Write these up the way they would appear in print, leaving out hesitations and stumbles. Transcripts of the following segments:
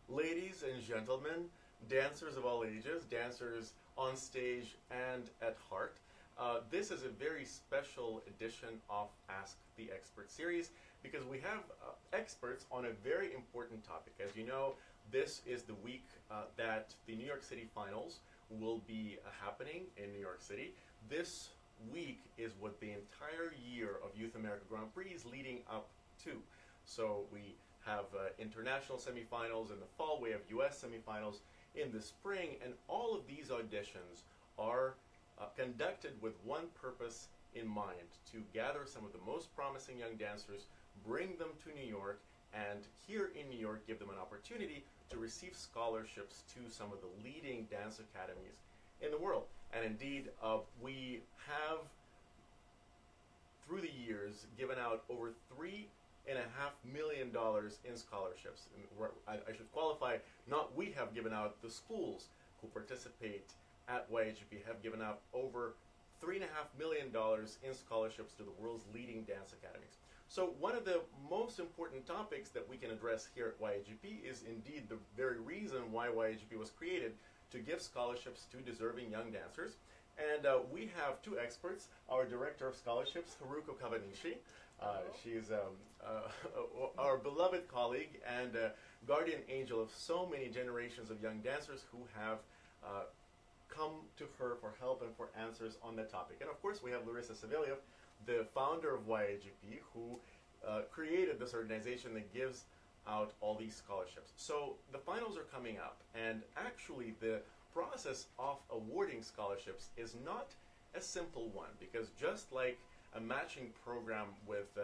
Ladies and gentlemen, dancers of all ages, dancers on stage and at heart, this is a very special edition of Ask the Expert series because we have experts on a very important topic. As you know, this is the week that the New York City Finals will be happening in New York City. This week is what the entire year of Youth America Grand Prix is leading up to. So we have international semifinals in the fall, we have US semifinals in the spring, and all of these auditions are conducted with one purpose in mind: to gather some of the most promising young dancers, bring them to New York, and here in New York give them an opportunity to receive scholarships to some of the leading dance academies in the world. And indeed, we have, through the years, given out over $3.5 million in scholarships. And I should qualify, not we have given out, the schools who participate at YAGP have given out over $3.5 million in scholarships to the world's leading dance academies. So one of the most important topics that we can address here at YAGP is indeed the very reason why YAGP was created, to give scholarships to deserving young dancers. And we have two experts: our Director of Scholarships, Haruko Kawanishi. She's our beloved colleague and guardian angel of so many generations of young dancers who have come to her for help and for answers on that topic. And of course, we have Larissa Saveliev, the founder of YAGP, who created this organization that gives out all these scholarships. So the finals are coming up, and actually the process of awarding scholarships is not a simple one, because just like a matching program with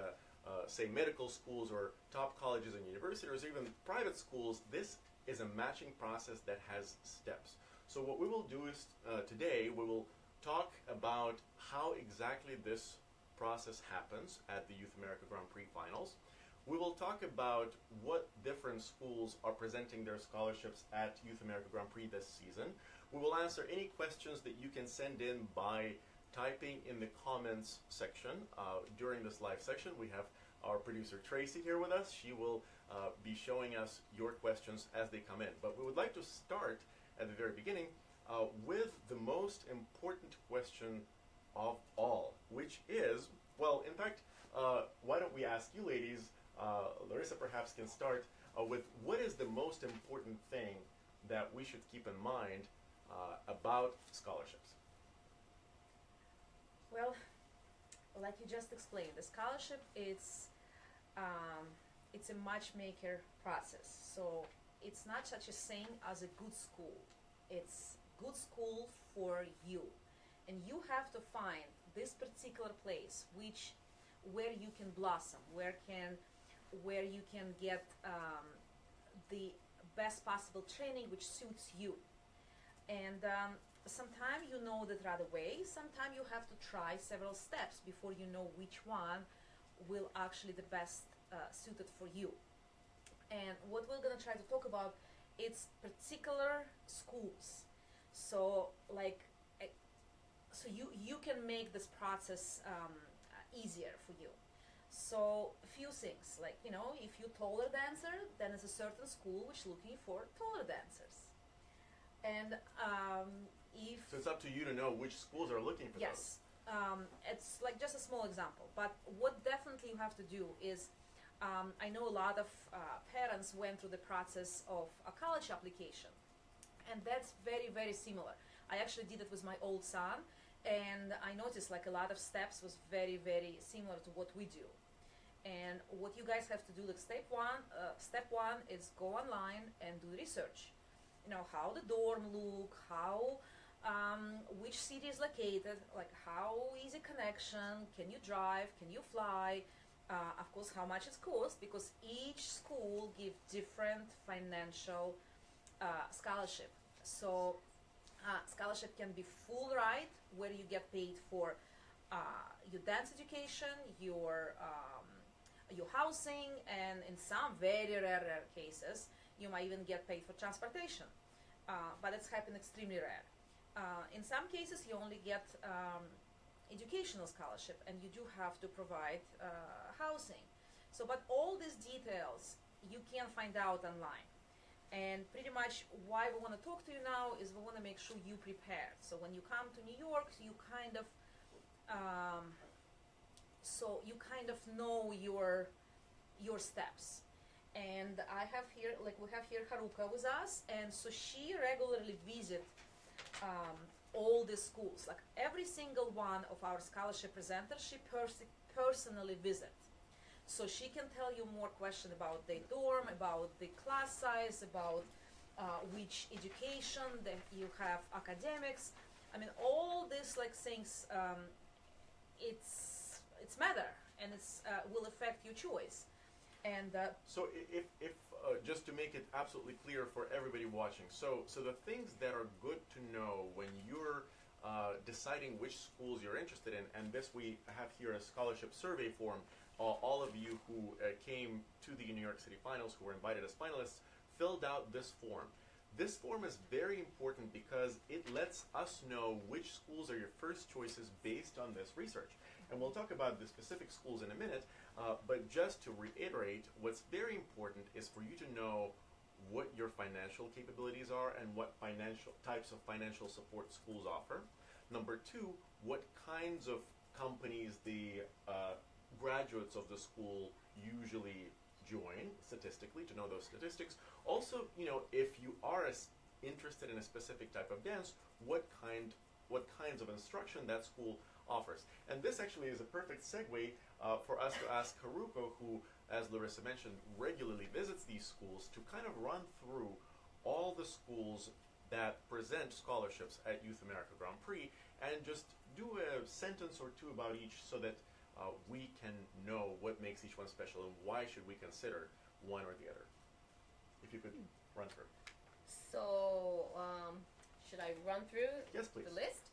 say medical schools or top colleges and universities or even private schools, this is a matching process that has steps. So what we will do is today we will talk about how exactly this process happens at the Youth America Grand Prix Finals. We will talk about what different schools are presenting their scholarships at Youth America Grand Prix this season. We will answer any questions that you can send in by typing in the comments section during this live session. We have our producer Tracy here with us. She will be showing us your questions as they come in. But we would like to start at the very beginning with the most important question of all, which is, well, in fact, why don't we ask you ladies, Larissa perhaps can start with what is the most important thing that we should keep in mind about scholarships? Well, like you just explained, the scholarship it's a matchmaker process. So it's not such a thing as a good school. It's good school for you, and you have to find this particular place where you can blossom, where you can get the best possible training which suits you. And sometimes you know that right away, sometimes you have to try several steps before you know which one will actually the best suited for you. And what we're going to try to talk about, it's particular schools. So you can make this process easier for you. So a few things, like, you know, if you're taller dancer, then it's a certain school which is looking for taller dancers. And So it's up to you to know which schools are looking for yes, it's like just a small example. But what definitely you have to do is, I know a lot of parents went through the process of a college application, and that's very, very similar. I actually did it with my old son, and I noticed like a lot of steps was very, very similar to what we do. And what you guys have to do, like step one is go online and do research. You know, how the dorm look, how which city is located, like how easy connection, can you drive, can you fly, of course how much it costs, because each school give different financial scholarship. So scholarship can be full ride, where you get paid for your dance education, your housing, and in some very rare cases you might even get paid for transportation, but it's happened extremely rare. In some cases you only get educational scholarship, and you do have to provide housing. So, but all these details you can find out online. And pretty much why we want to talk to you now is we want to make sure you prepared. So when you come to New York, you kind of know your steps. And I have here, we have here Haruko with us, and so she regularly visits all the schools. Like every single one of our scholarship presenters, she personally visits. So she can tell you more questions about the dorm, about the class size, about which education that you have, academics. I mean, all these things. It's matter, and it's will affect your choice. And so if just to make it absolutely clear for everybody watching, so the things that are good to know when you're deciding which schools you're interested in, and this we have here a scholarship survey form. All of you who came to the New York City Finals, who were invited as finalists, filled out this form. This form is very important because it lets us know which schools are your first choices based on this research. And we'll talk about the specific schools in a minute, but just to reiterate, what's very important is for you to know what your financial capabilities are and what types of financial support schools offer. Number two, what kinds of companies the graduates of the school usually join statistically, to know those statistics. Also, if you are interested in a specific type of dance, what kinds of instruction that school offers. And this actually is a perfect segue for us to ask Haruko, who, as Larissa mentioned, regularly visits these schools, to kind of run through all the schools that present scholarships at Youth America Grand Prix and just do a sentence or two about each so that we can know what makes each one special and why should we consider one or the other. If you could run through. So, should I run through Yes, please. the list?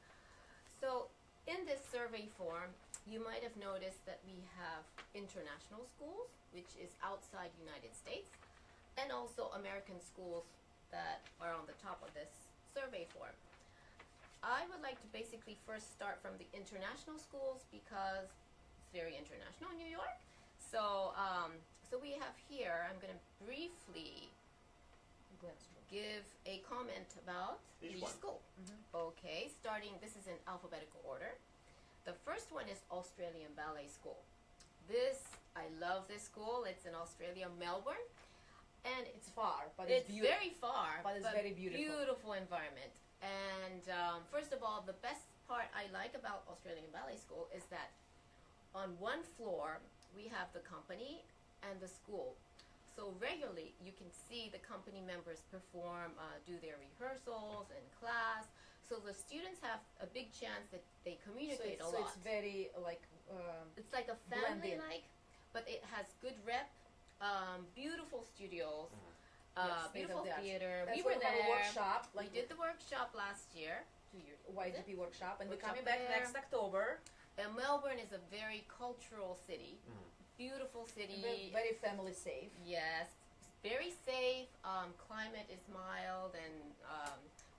So, in this survey form, you might have noticed that we have international schools, which is outside United States, and also American schools that are on the top of this survey form. I would like to basically first start from the international schools because it's very international in New York. So, so we have here, I'm going to briefly give a comment about each school. Okay, starting, this is in alphabetical order. The first one is Australian Ballet School. I love this school. It's in Australia, Melbourne. And it's far, but it's very far, but it's very beautiful. Beautiful environment. And first of all, the best part I like about Australian Ballet School is that on one floor we have the company and the school. So regularly you can see the company members perform, do their rehearsals in class. So the students have a big chance that they communicate a lot. So it's very it's like a family but it has good rep, beautiful studios, beautiful theater. We were there. Have a workshop. We did the workshop last year, 2 years. YAGP workshop, and we're Workshop coming back there. next October. And Melbourne is a very cultural city, beautiful city. Very family safe. Yes, very safe. Climate is mild, and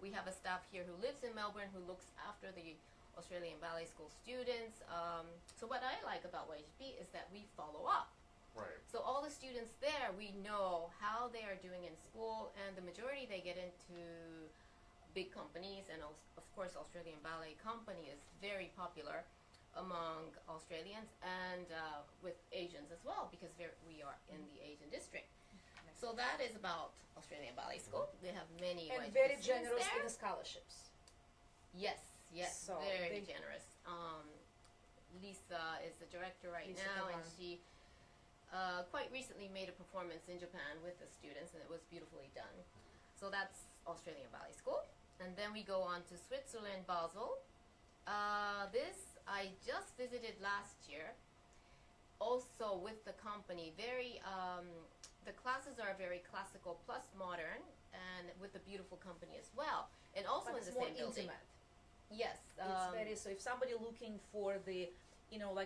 we have a staff here who lives in Melbourne who looks after the Australian Ballet School students. So what I like about YAGP is that we follow up. Right. So all the students there, we know how they are doing in school, and the majority they get into big companies, and of course Australian Ballet Company is very popular among Australians and with Asians as well, because we are in the Asian district. So that is about Australian Ballet School. They have many And YAGP very students generous there. in the scholarships. Yes, So very generous. Lisa is the director right Lisa now, and Kavan. she quite recently made a performance in Japan with the students, and it was beautifully done. So that's Australian Ballet School. And then we go on to Switzerland, Basel. This I just visited last year, also with the company. The classes are very classical plus modern, and with a beautiful company as well, and also But in the it's more same building. intimate. Yes, It's very, so if somebody looking for the,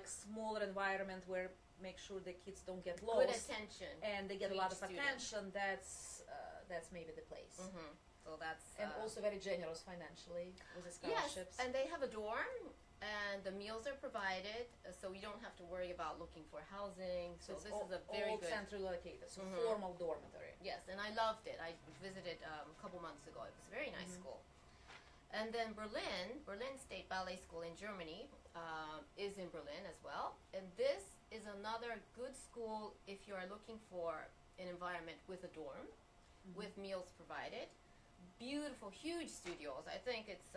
smaller environment where make sure the kids don't get lost good attention, and they get to a lot each of student. attention, that's maybe the place. So that's And also very generous financially with the yes, scholarships. and they have a dorm, and the meals are provided, so you don't have to worry about looking for housing. So it's this is a very all good. centrally located, so Mhm. formal dormitory. Yes, and I loved it. I visited a couple months ago. It was a very nice school. And then Berlin State Ballet School in Germany is in Berlin as well. And this is another good school if you are looking for an environment with a dorm, with meals provided. Beautiful, huge studios. I think it's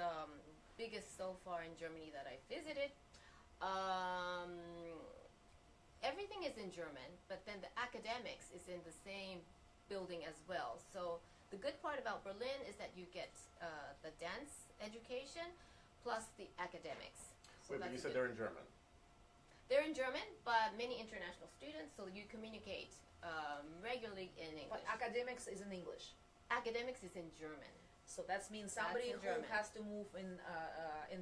biggest so far in Germany that I visited. Everything is in German, but then the academics is in the same building as well. So the good part about Berlin is that you get the dance education plus the academics. So Wait, but you that's said good. they're in German. They're in German, but many international students, so you communicate regularly in English. But academics is in English. Academics is in German. So that means somebody in who German. has to move in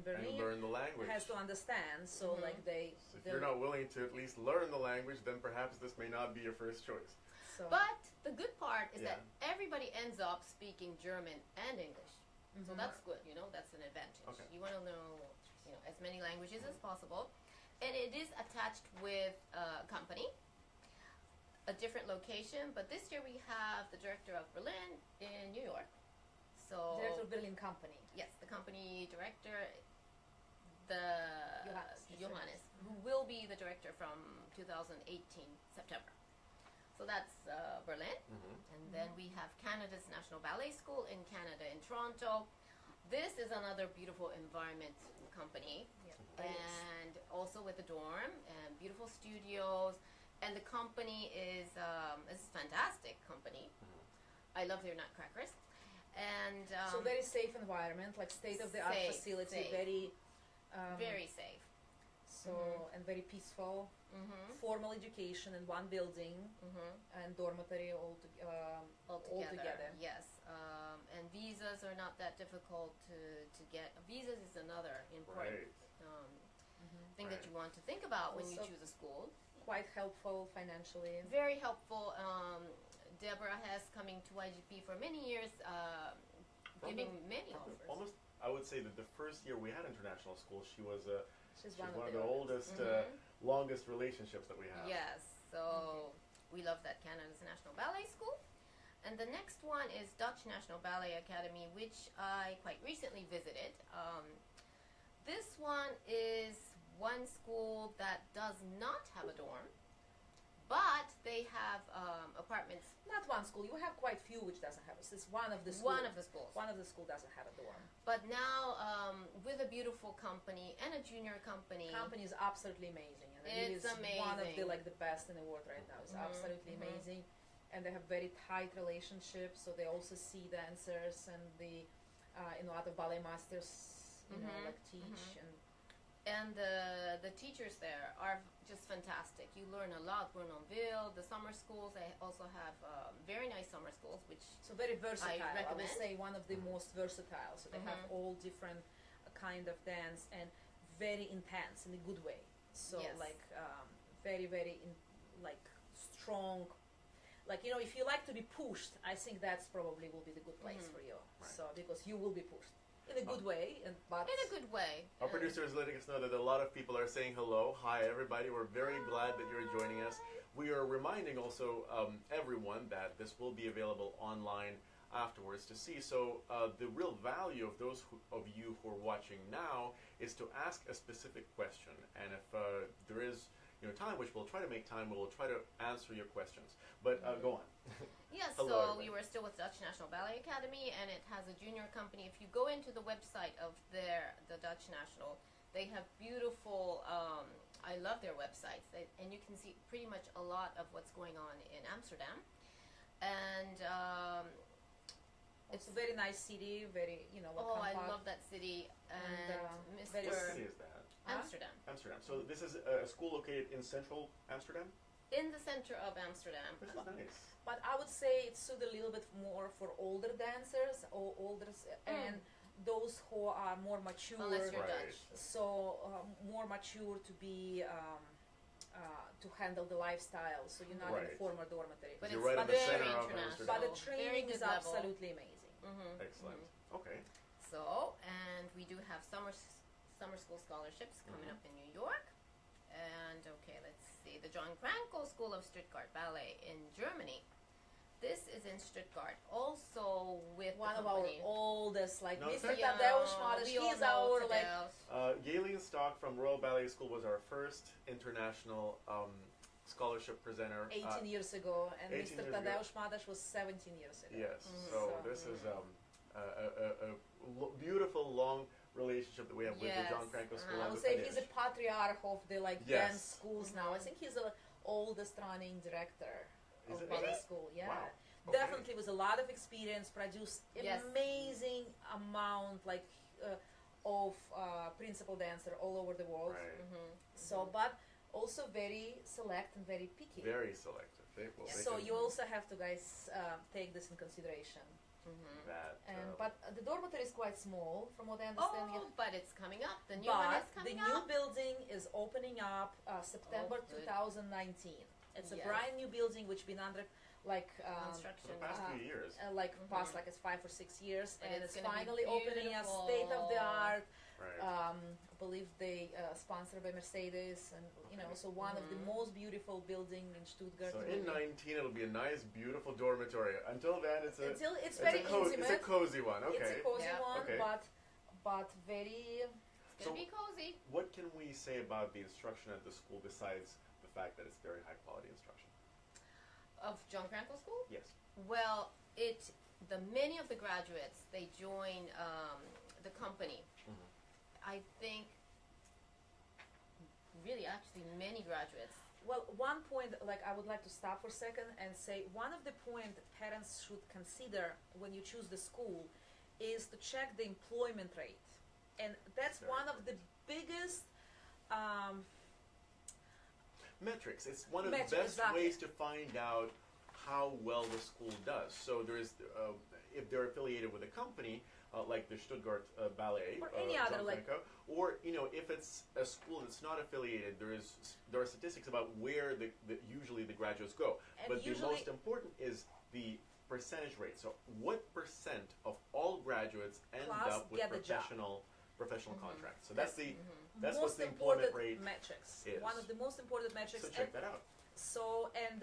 Berlin And learn the language. has to understand. So like they. So if you're not willing to at least learn the language, then perhaps this may not be your first choice. So, But the good part is Yeah. that everybody ends up speaking German and English. So that's good, that's an advantage. Okay. You want to know, as many languages as possible. And it is attached with a company, a different location, but this year we have the director of Berlin in New York. So Director of Berlin Company. yes, the company director, the Johannes. who will be the director from 2018 September. So that's Berlin. And then we have Canada's National Ballet School in Canada in Toronto. This is another beautiful environment company, and also with a dorm and beautiful studios. And the company is a fantastic company. I love their nutcrackers. And So very safe environment, like state-of-the-art safe, facility, safe. very. very safe. So and very peaceful. Formal education in one building and dormitory all together. Yes, and visas are not that difficult to get. Visas is another important thing that Right. you want to think about when you Also- choose a school. Quite helpful financially. Very helpful. Deborah has coming to YGP for many years, giving many offers. Almost, I would say that the first year we had international school, she was She's one one of the oldest, longest relationships that we have. Yes, so we love that Canada's National Ballet School. And the next one is Dutch National Ballet Academy, which I quite recently visited. This one is one school that does not have a dorm, but they have apartments. Not one school. You have quite few which doesn't have. This is one of the schools. One of the schools. One of the school doesn't have a dorm. But now with a beautiful company and a junior company. Company is absolutely amazing, and it It's is one of the amazing. the best in the world right now. It's absolutely amazing, and they have very tight relationships. So they also see dancers and the other ballet masters, like teach And the teachers there are just fantastic. You learn a lot. Bournonville, the summer schools, they also have very nice summer schools, which So very versatile. I would recommend. say one of the most versatile. So they have all different kind of dance and very intense in a good way. So Yes. like very very strong. Like if you like to be pushed, I think that's probably will be the good place for you. Right. So because you will be pushed in a good way, but in a good way. Our producer is letting us know that a lot of people are saying hello. Hi, everybody. We're very glad that you're joining us. We are reminding also everyone that this will be available online afterwards to see. So the real value of those of you who are watching now is to ask a specific question. And if there is time, which we'll try to make time, we'll try to answer your questions. But go on. Yes, Hello, so everybody. we were still with Dutch National Ballet Academy, and it has a junior company. If you go into the website of the Dutch National, they have beautiful, I love their websites, and you can see pretty much a lot of what's going on in Amsterdam. And it's a very nice city. Very I compact. love that city. And very What Mr. city is that? Amsterdam. Amsterdam. So this is a school located in central Amsterdam? In the center of Amsterdam. This is nice. But I would say it's suited a little bit more for older dancers or and those who are more mature. Unless you're Right. Dutch. So more mature to be to handle the lifestyle. So you're not in a Right. former dormitory. But You're it's right in the very center of international. Amsterdam. But the Very training good is level. absolutely amazing. Excellent. Okay. So, and we do have summer school scholarships coming up in New York. And, okay, let's see, the John Cranko School of Stuttgart Ballet in Germany. This is in Stuttgart, also with One the of our company. oldest, like No, Mr. thank- Tadeusz Madasz, we all he's know our like Tadeusz. Galen Stock from Royal Ballet School was our first international scholarship presenter. 18 years ago, and 18 Mr. years ago. Tadeusz Madasz was 17 years ago. Yes. Mhm. So So- this is a beautiful long relationship that we have with the John Yes. Cranko School. I and would with say Tadeusz. he's a patriarch of the like Yes. dance schools now. I think he's the oldest running director Is of it ballet really? school. Yeah. Wow. Okay. Definitely with a lot of experience, produced Yes. amazing amount like of principal dancer all over the world. Right. So, but also very select and very picky. Very selective. They So can- you also have to guys take this in consideration. that. And but the dormitory is quite small, from what I understand. Oh, but it's coming up. The new one is But the coming new up. building is opening up September Oh, good. 2019. It's a Yes. brand new building which been under like For Construction. the past uh, few years. past like it's 5 or 6 years, But and it's it's gonna be finally opening a state of the art. Right. I believe they sponsored by Mercedes, and you know, so one of the most beautiful building in Stuttgart. So in 19, it'll be a nice, beautiful dormitory. Until then, it's a Until it's it's very a cozy, intimate. It's a cozy one. Okay. It's a cozy Yeah. one, Okay. but very. It's gonna be cozy. What can we say about the instruction at the school besides the fact that it's very high quality instruction? Of John Cranko School? Yes. Well, many of the graduates, they join the company. Mhm. I think, really, actually, many graduates. Well, one point, like I would like to stop for a second and say, one of the point parents should consider when you choose the school is to check the employment rate, and that's Very one of the biggest. Metrics. It's one of Metrics, the best exactly. ways to find out how well the school does. So there's, if they're affiliated with a company like the Stuttgart Ballet Or any other, John like- Cranko, or if it's a school that's not affiliated, there are statistics about where usually the graduates go. And But the usually- most important is the percentage rate. So what percent of all graduates end Plus up with get a job. professional contracts? So that's the most that's what the employment important rate metrics. is. One of the most important metrics. So and check that out. So, and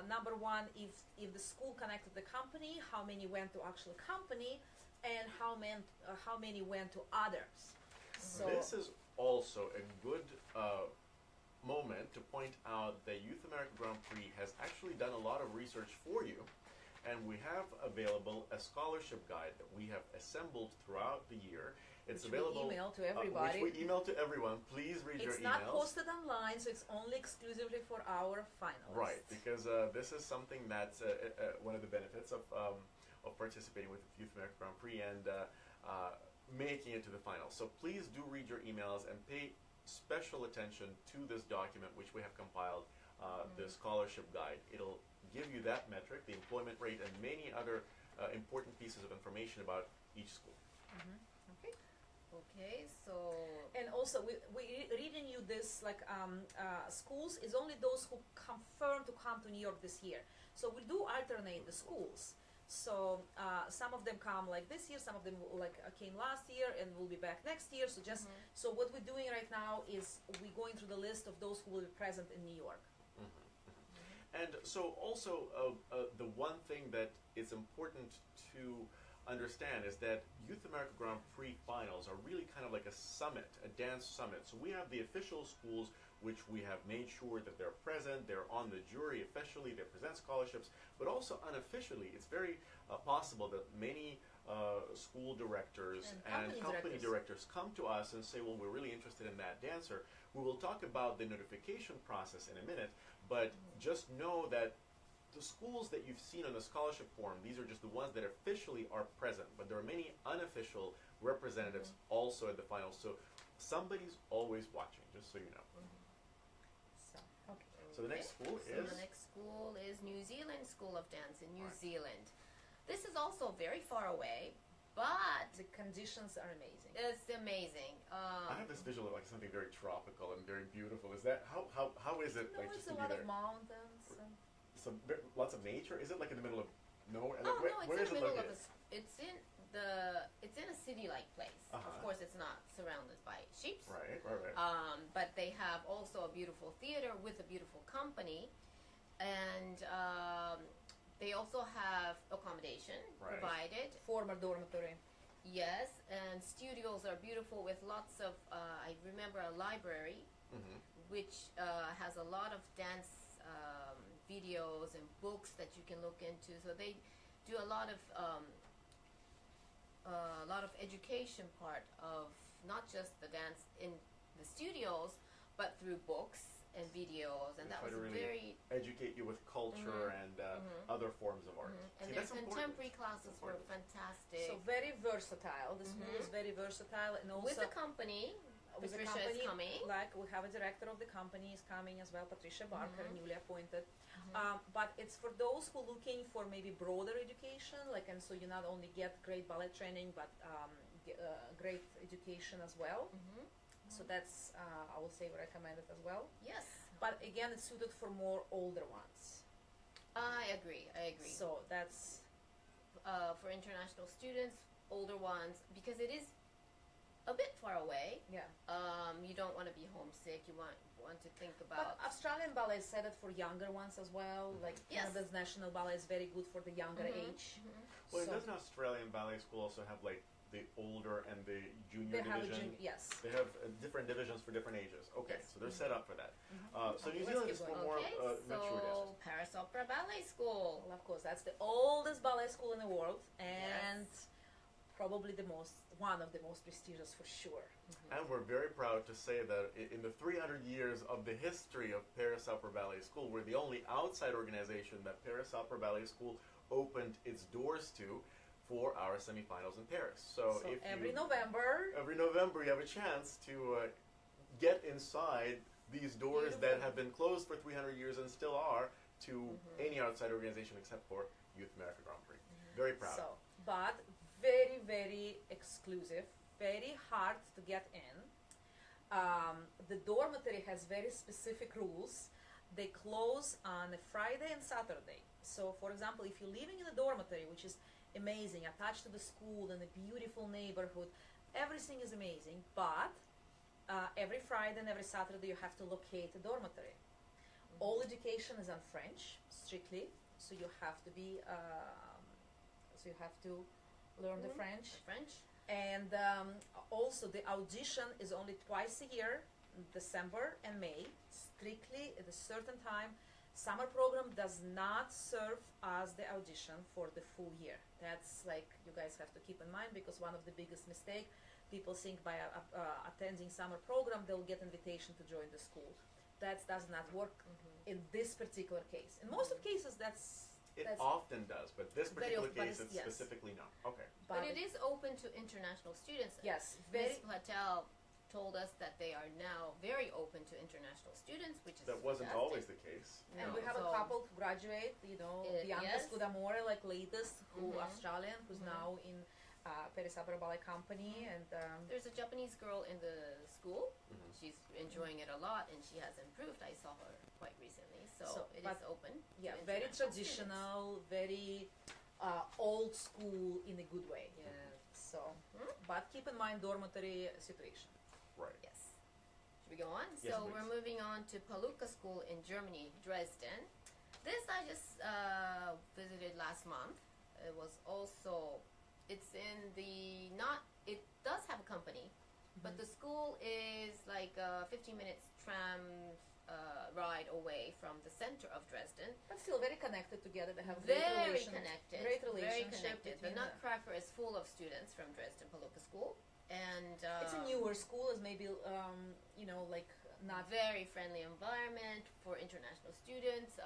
number one, if the school connected the company, how many went to actual company, and how many went to others. So This is also a good moment to point out that Youth America Grand Prix has actually done a lot of research for you, and we have available a scholarship guide that we have assembled throughout the year. It's which available. we email to everybody. Which we email to everyone. Please read your It's emails. not posted online, so it's only exclusively for our finalists. Right, because this is something that's one of the benefits of participating with Youth America Grand Prix and making it to the finals. So please do read your emails and pay special attention to this document which we have compiled, the scholarship guide. It'll give you that metric, the employment rate, and many other important pieces of information about each school. Okay. Okay, so. And also, we reading you this like schools is only those who confirm to come to New York this year. So we do alternate the schools. So some of them come like this year, some of them like came last year and will be back next year. So just so what we're doing right now is we're going through the list of those who will be present in New York. And so also the one thing that is important to understand is that Youth America Grand Prix finals are really kind of like a summit, a dance summit. So we have the official schools which we have made sure that they're present, they're on the jury officially, they present scholarships, but also unofficially, it's very possible that many school directors And and company company directors come to us and say, well, we're really interested in that dancer. We will talk about the notification process in a minute, but just know that the schools that you've seen on the scholarship form, these are just the ones that officially are present, but there are many unofficial representatives also at the finals, so somebody's always watching, just so you know. So okay. So the next school So is? the next school is New Zealand School of Dance in New Right. Zealand. This is also very far away, but The conditions are amazing. it's amazing. I have this visual of like something very tropical and very beautiful. Is that, how is it No, like it's just a to be lot there? of mountains. And Lots of nature? Is it like in the middle of nowhere? Oh Like, no, where it's is in it the middle of located? it's in it's in a city-like place. Of course, it's not surrounded by sheep. Right. But they have also a beautiful theater with a beautiful company, and they also have accommodation provided. Former dormitory. Yes, and studios are beautiful with lots of. I remember a library, which has a lot of dance videos and books that you can look into. So they do a lot of education part of not just the dance in the studios, but through books and videos, and that was really very educate you with culture and other forms of art. and See, their that's contemporary important. classes were fantastic. So very versatile. The school is very versatile, and also with the company, with the Patricia company, is coming. like we have a director of the company is coming as well, Patricia Barker, newly appointed. But it's for those who are looking for maybe broader education, like, and so you not only get great ballet training, but great education as well. So that's I will say recommended as well. Yes, But again, it's suited for more older ones. I agree. So that's For international students, older ones, because it is a bit far away. yeah. You don't want to be homesick. You want to think But about. Australian ballet is set it for younger ones as well. Like Yes. Canada's national ballet is very good for the younger age. Well, So doesn't Australian ballet school also have like the older and the junior they have a division? yes. They have different divisions for different ages. Okay, Yes. so they're set up for that. So New Let's Zealand keep is for going. more Okay, mature dancers. so Paris Opera Ballet School. Well, of course, that's the oldest ballet school in the world, and probably one of the most prestigious for sure. And we're very proud to say that in the 300 years of the history of Paris Opera Ballet School, we're the only outside organization that Paris Opera Ballet School opened its doors to for our semifinals in Paris. So if every you, November, you have a chance to get inside these doors that have been closed for 300 years and still are to any outside organization except for Youth America Grand Prix. Very proud. so but very very exclusive, very hard to get in. The dormitory has very specific rules. They close on a Friday and Saturday. So, for example, if you're living in a dormitory, which is amazing, attached to the school in a beautiful neighborhood, everything is amazing. But every Friday and every Saturday, you have to locate a dormitory. All education is on French, strictly. So you have to be. So you have to learn the French. And also, the audition is only twice a year, December and May, strictly at a certain time. Summer program does not serve as the audition for the full year. That's like you guys have to keep in mind, because one of the biggest mistake, people think by attending summer program they'll get invitation to join the school. That does not work in this particular case. In most of cases, It that's often does, but this Very particular often, case, but it's yes. specifically not. Okay. But it is open to international students. yes, Ms. very. Patel told us that they are now very open to international students, which is That wasn't fantastic. always the case. And No. we have a So- couple who graduate, Bianca yes. Scudamore, like latest, who Australian, who's now in Paris Opera Ballet Company, and There's a Japanese girl in the school. She's enjoying it a lot, and she has improved. I saw her quite recently, so it but is open. to yeah, very international traditional, very old school in a good way. students. Yeah. So, but keep in mind dormitory situation. Right. Yes. Should we go on? Yes, So please. we're moving on to Palooka School in Germany, Dresden. This I just visited last month. It was also, it's in the, it does have a company, but the school is like 15 minutes tram ride away from the center of Dresden. But still very connected together. They have great Very relation- connected. Great Very relationship connected. The between the- Nutcracker is full of students from Dresden Palooka School. And It's a newer school, is maybe like not very friendly environment for international students.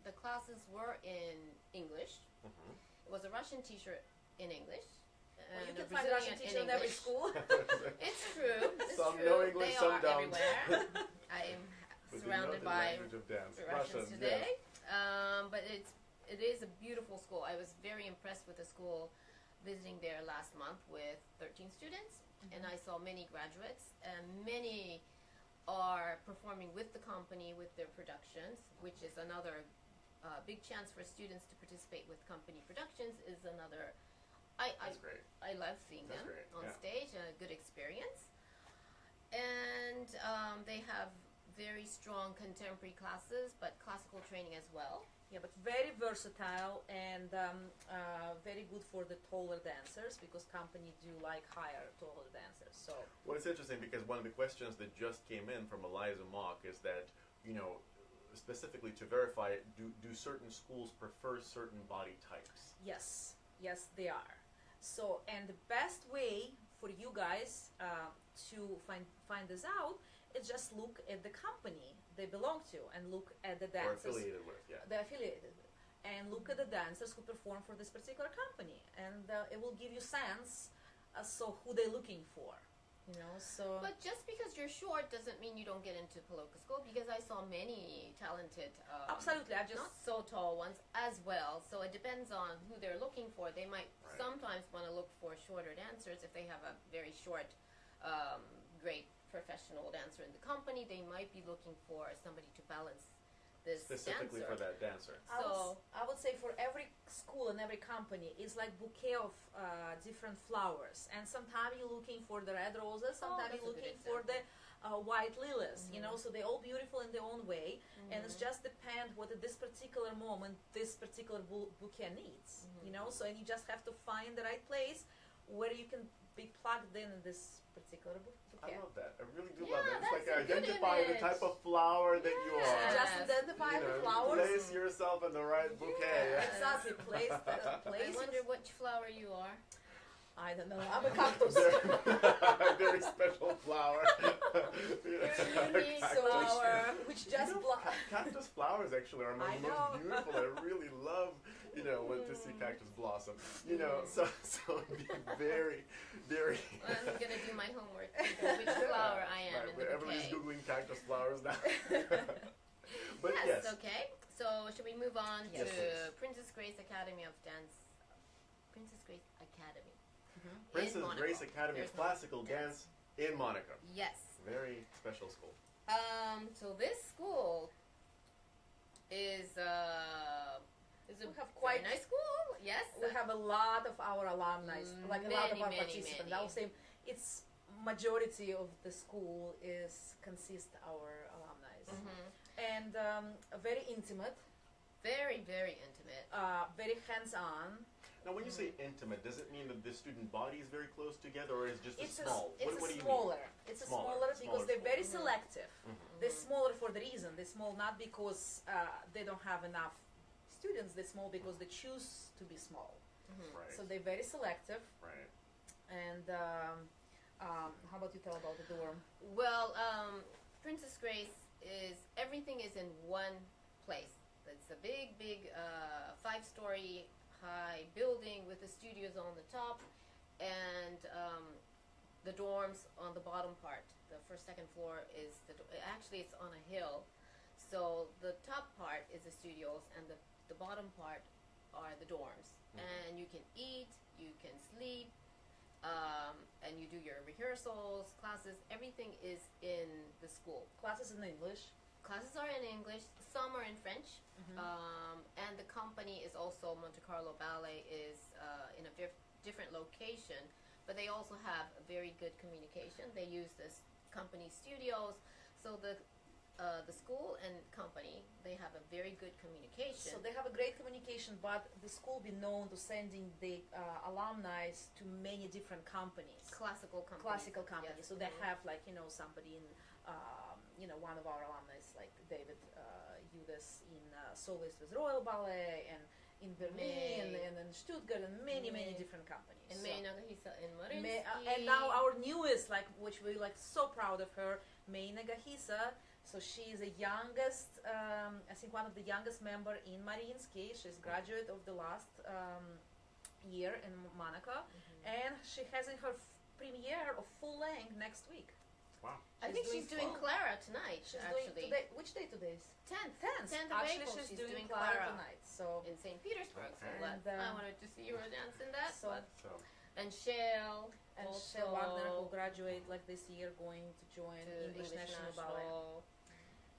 The classes were in English. It was a Russian teacher in English. Well, you and can a find Brazilian Russian teacher in every English. school. It's true. It's Some true. know English, they some are don't. everywhere. I am But they know surrounded the by language of dance. Russians Russian, today. yes. But it is a beautiful school. I was very impressed with the school, visiting there last month with 13 students, and I saw many graduates, and many are performing with the company with their productions, which is another big chance for students to participate with company productions. Is another That's great. I love seeing That's them great, on yeah. stage. A good experience. And they have very strong contemporary classes, but classical training as well. Yeah, but very versatile and very good for the taller dancers because company do like hire taller dancers. So Well, it's interesting because one of the questions that just came in from Eliza Mock is that, specifically to verify, do certain schools prefer certain body types? yes, they are. So and the best way for you guys to find this out is just look at the company they belong to and look at the Or dancers affiliated with, yeah. they're affiliated with, and look at the dancers who perform for this particular company, and it will give you sense so who they're looking for, so But just because you're short doesn't mean you don't get into Palooka school, because I saw many talented, absolutely. I just not so tall ones as well. So it depends on who they're looking for. They might Right. sometimes want to look for shorter dancers if they have a very short, great professional dancer in the company. They might be looking for somebody to balance this Specifically dancer. for that dancer. I would say for every school and every company, it's like bouquet of different flowers. And sometimes you're looking for the red roses, sometimes that's you're a good looking for the white lilies. Mhm. So they're all beautiful in their own way, and it's just depend what at this particular moment this particular bouquet needs. So and you just have to find the right place where you can be plugged in this particular bouquet. I love that. I really do Yeah, love that. It's like that's a good identify the image. type of flower that you Yeah. are. Just identify the flowers. Place yourself in the right bouquet. Yeah. Exactly, place the I place. wonder which flower you are. I don't know. I'm a cactus. Very special flower. Unique Cactus. flower. Which just Cactus flowers actually are among I the know. most beautiful. I really love, when to see cactus blossom. So it'd be very, very. I'm gonna do my homework. Which flower I am Right, in the everybody's bouquet. googling cactus flowers now. But yes, yes. okay. So should we move on Yes, to please. Princess Grace Academy of Dance? Princess Grace Academy. Princess Monaco. Grace Academy There's of Classical Dance in Monaco. Yes. Very special school. So this school is a We have very quite nice school. Yes. we have a lot of our alumni, like a lot of our Many, participants. I many. would say it's majority of the school consist our alumni, and very intimate, Very, very intimate. very hands-on. Now, when you say intimate, does it mean that the student body is very close together, or is it just It's small? it's What do you smaller. It's a Smaller, smaller because smaller they're very school. selective. mean? They're smaller for the reason. They're small not because they don't have enough students. They're small because they choose to be small. Right. So they're very selective. Right. And how about you tell about the dorm? Well, Princess Grace everything is in one place. It's a big, big 5-story high building with the studios on the top, and the dorms on the bottom part. The first, second floor is actually it's on a hill, so the top part is the studios, and the bottom part are the dorms. And you can eat, you can sleep, and you do your rehearsals, classes. Everything is in the school. Classes in English. Classes are in English, some are in French, and the company is also Monte Carlo Ballet is in a different location, but they also have a very good communication. They use this company studios, so the school and company, they have a very good communication. So they have a great communication, but the school be known to sending the alumni to many different companies. Classical companies. Classical companies. Yes. So they have somebody in one of our alumni like David Judas in Soloist with Royal Ballet, and in Berlin and in Stuttgart, and many different companies. And So- May Nagahisa in Mariinsky. and now our newest, which we're so proud of her, May Nagahisa. So she is the youngest, I think one of the youngest member in Mariinsky. She's graduate of the last year in Monaco, and she has in her premiere of full length next week. Wow. I think she's doing Clara tonight, She's actually. doing today. Which day today is? 10th. 10th. 10th of Actually, April, she's she's doing doing Clara Clara. tonight. So In St. Petersburg. So Okay. And, I wanted to see her dance in that. So- So, And Shell. and also Shel Wagner, who graduate this year, going to join to English National Ballet.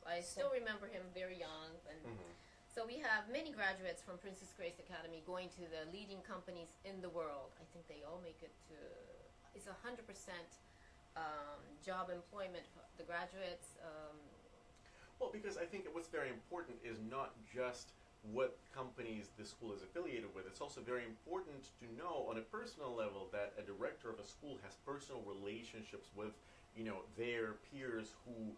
I still remember him very young. And So we have many graduates from Princess Grace Academy going to the leading companies in the world. I think they all make it to, it's 100% job employment for the graduates. Well, because I think what's very important is not just what companies the school is affiliated with. It's also very important to know on a personal level that a director of a school has personal relationships with, their peers who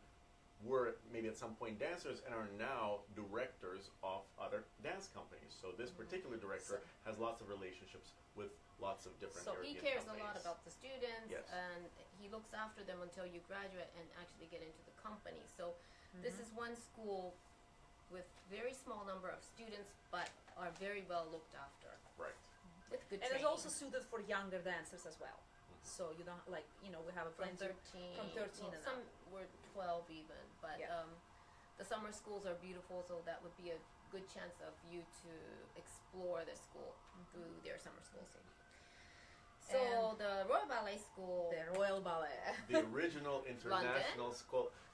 were maybe at some point dancers and are now directors of other dance companies. So this particular director has lots of relationships with lots of different So European he cares companies. a lot about the students, Yes. and he looks after them until you graduate and actually get into the company. So this is one school with very small number of students, but are very well looked after Right. with good And training. it's also suited for younger dancers as well. So you don't we have a from plenty 13, from 13 well, and some up. were 12 even, but Yeah. the summer schools are beautiful, so that would be a good chance of you to explore the school through their summer schools. So And the Royal Ballet School, the Royal Ballet. The original international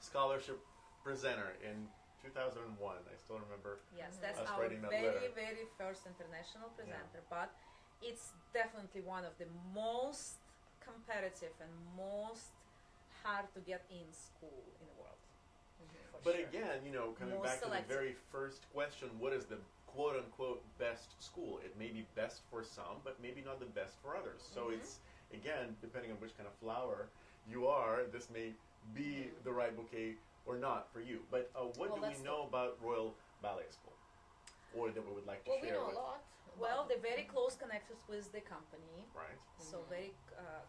scholarship presenter in 2001. I still remember. Yes, that's Us our writing that very, letter. very first international presenter. But it's definitely one of the most competitive and most hard to get in school in the world. For But sure. again, coming Most back to selective. the very first question, what is the quote-unquote best school? It may be best for some, but maybe not the best for others. So it's, again, depending on which kind of flower you are, this may be the right bouquet or not for you. But what Well, do we that's know about Royal Ballet School? Or that we would like to well, we share know with, a lot. Well, about they're very close connected with the company, right? so very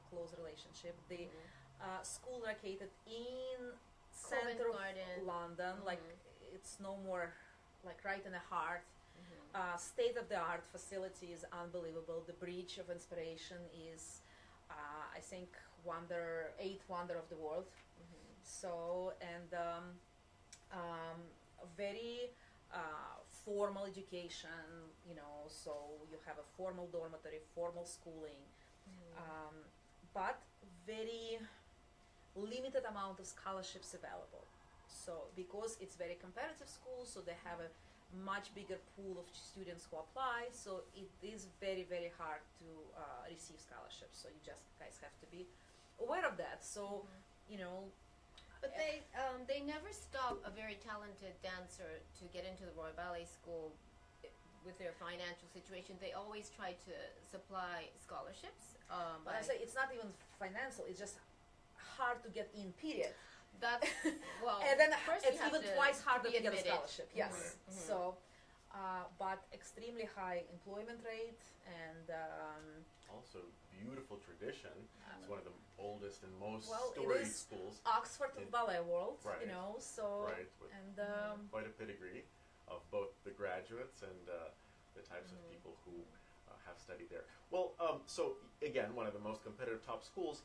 close relationship. The school located in center of Garden. London, like it's no more like right in the heart. State-of-the-art facility is unbelievable. The Bridge of Inspiration is, I think, eighth wonder of the world. So, and very formal education, so you have a formal dormitory, formal schooling, but very limited amount of scholarships available. So, because it's very competitive school, so they have a much bigger pool of students who apply, so it is very, very hard to receive scholarships. So you guys have to be aware of that. So, But they never stop a very talented dancer to get into the Royal Ballet School with their financial situation. They always try to supply scholarships. but I say it's not even financial, it's just hard to get in, period. That's, well, And then first it's you have even to twice harder be to get a admitted. scholarship. Yes. So, but extremely high employment rate and Also, beautiful tradition. It's one of the oldest and most well, it storied is schools. Oxford of in- ballet world, Right. So Right, with and quite a pedigree of both the graduates and the types of people who have studied there. Well, so again, one of the most competitive top schools.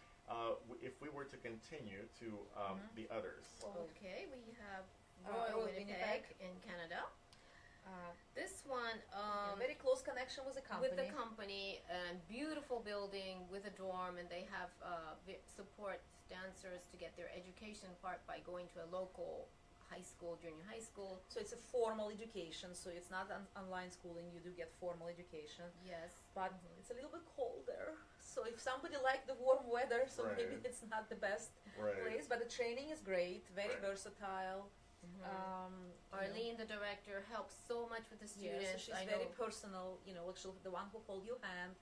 If we were to continue to the others, Okay, we have Royal Royal Winnipeg. Winnipeg in Canada. This one, very close connection with the company. with the company, and beautiful building with a dorm, and they have support dancers to get their education part by going to a local high school, junior high school. So it's a formal education. So it's not online schooling. You do get formal education, Yes. but it's a little bit colder. So if somebody liked the warm weather, so Right. maybe it's not the best right? place. But the training is great, very Right. versatile. Arlene, the director, helps so much with the students. Yeah, so she's I very know. personal. She'll the one who hold your hand.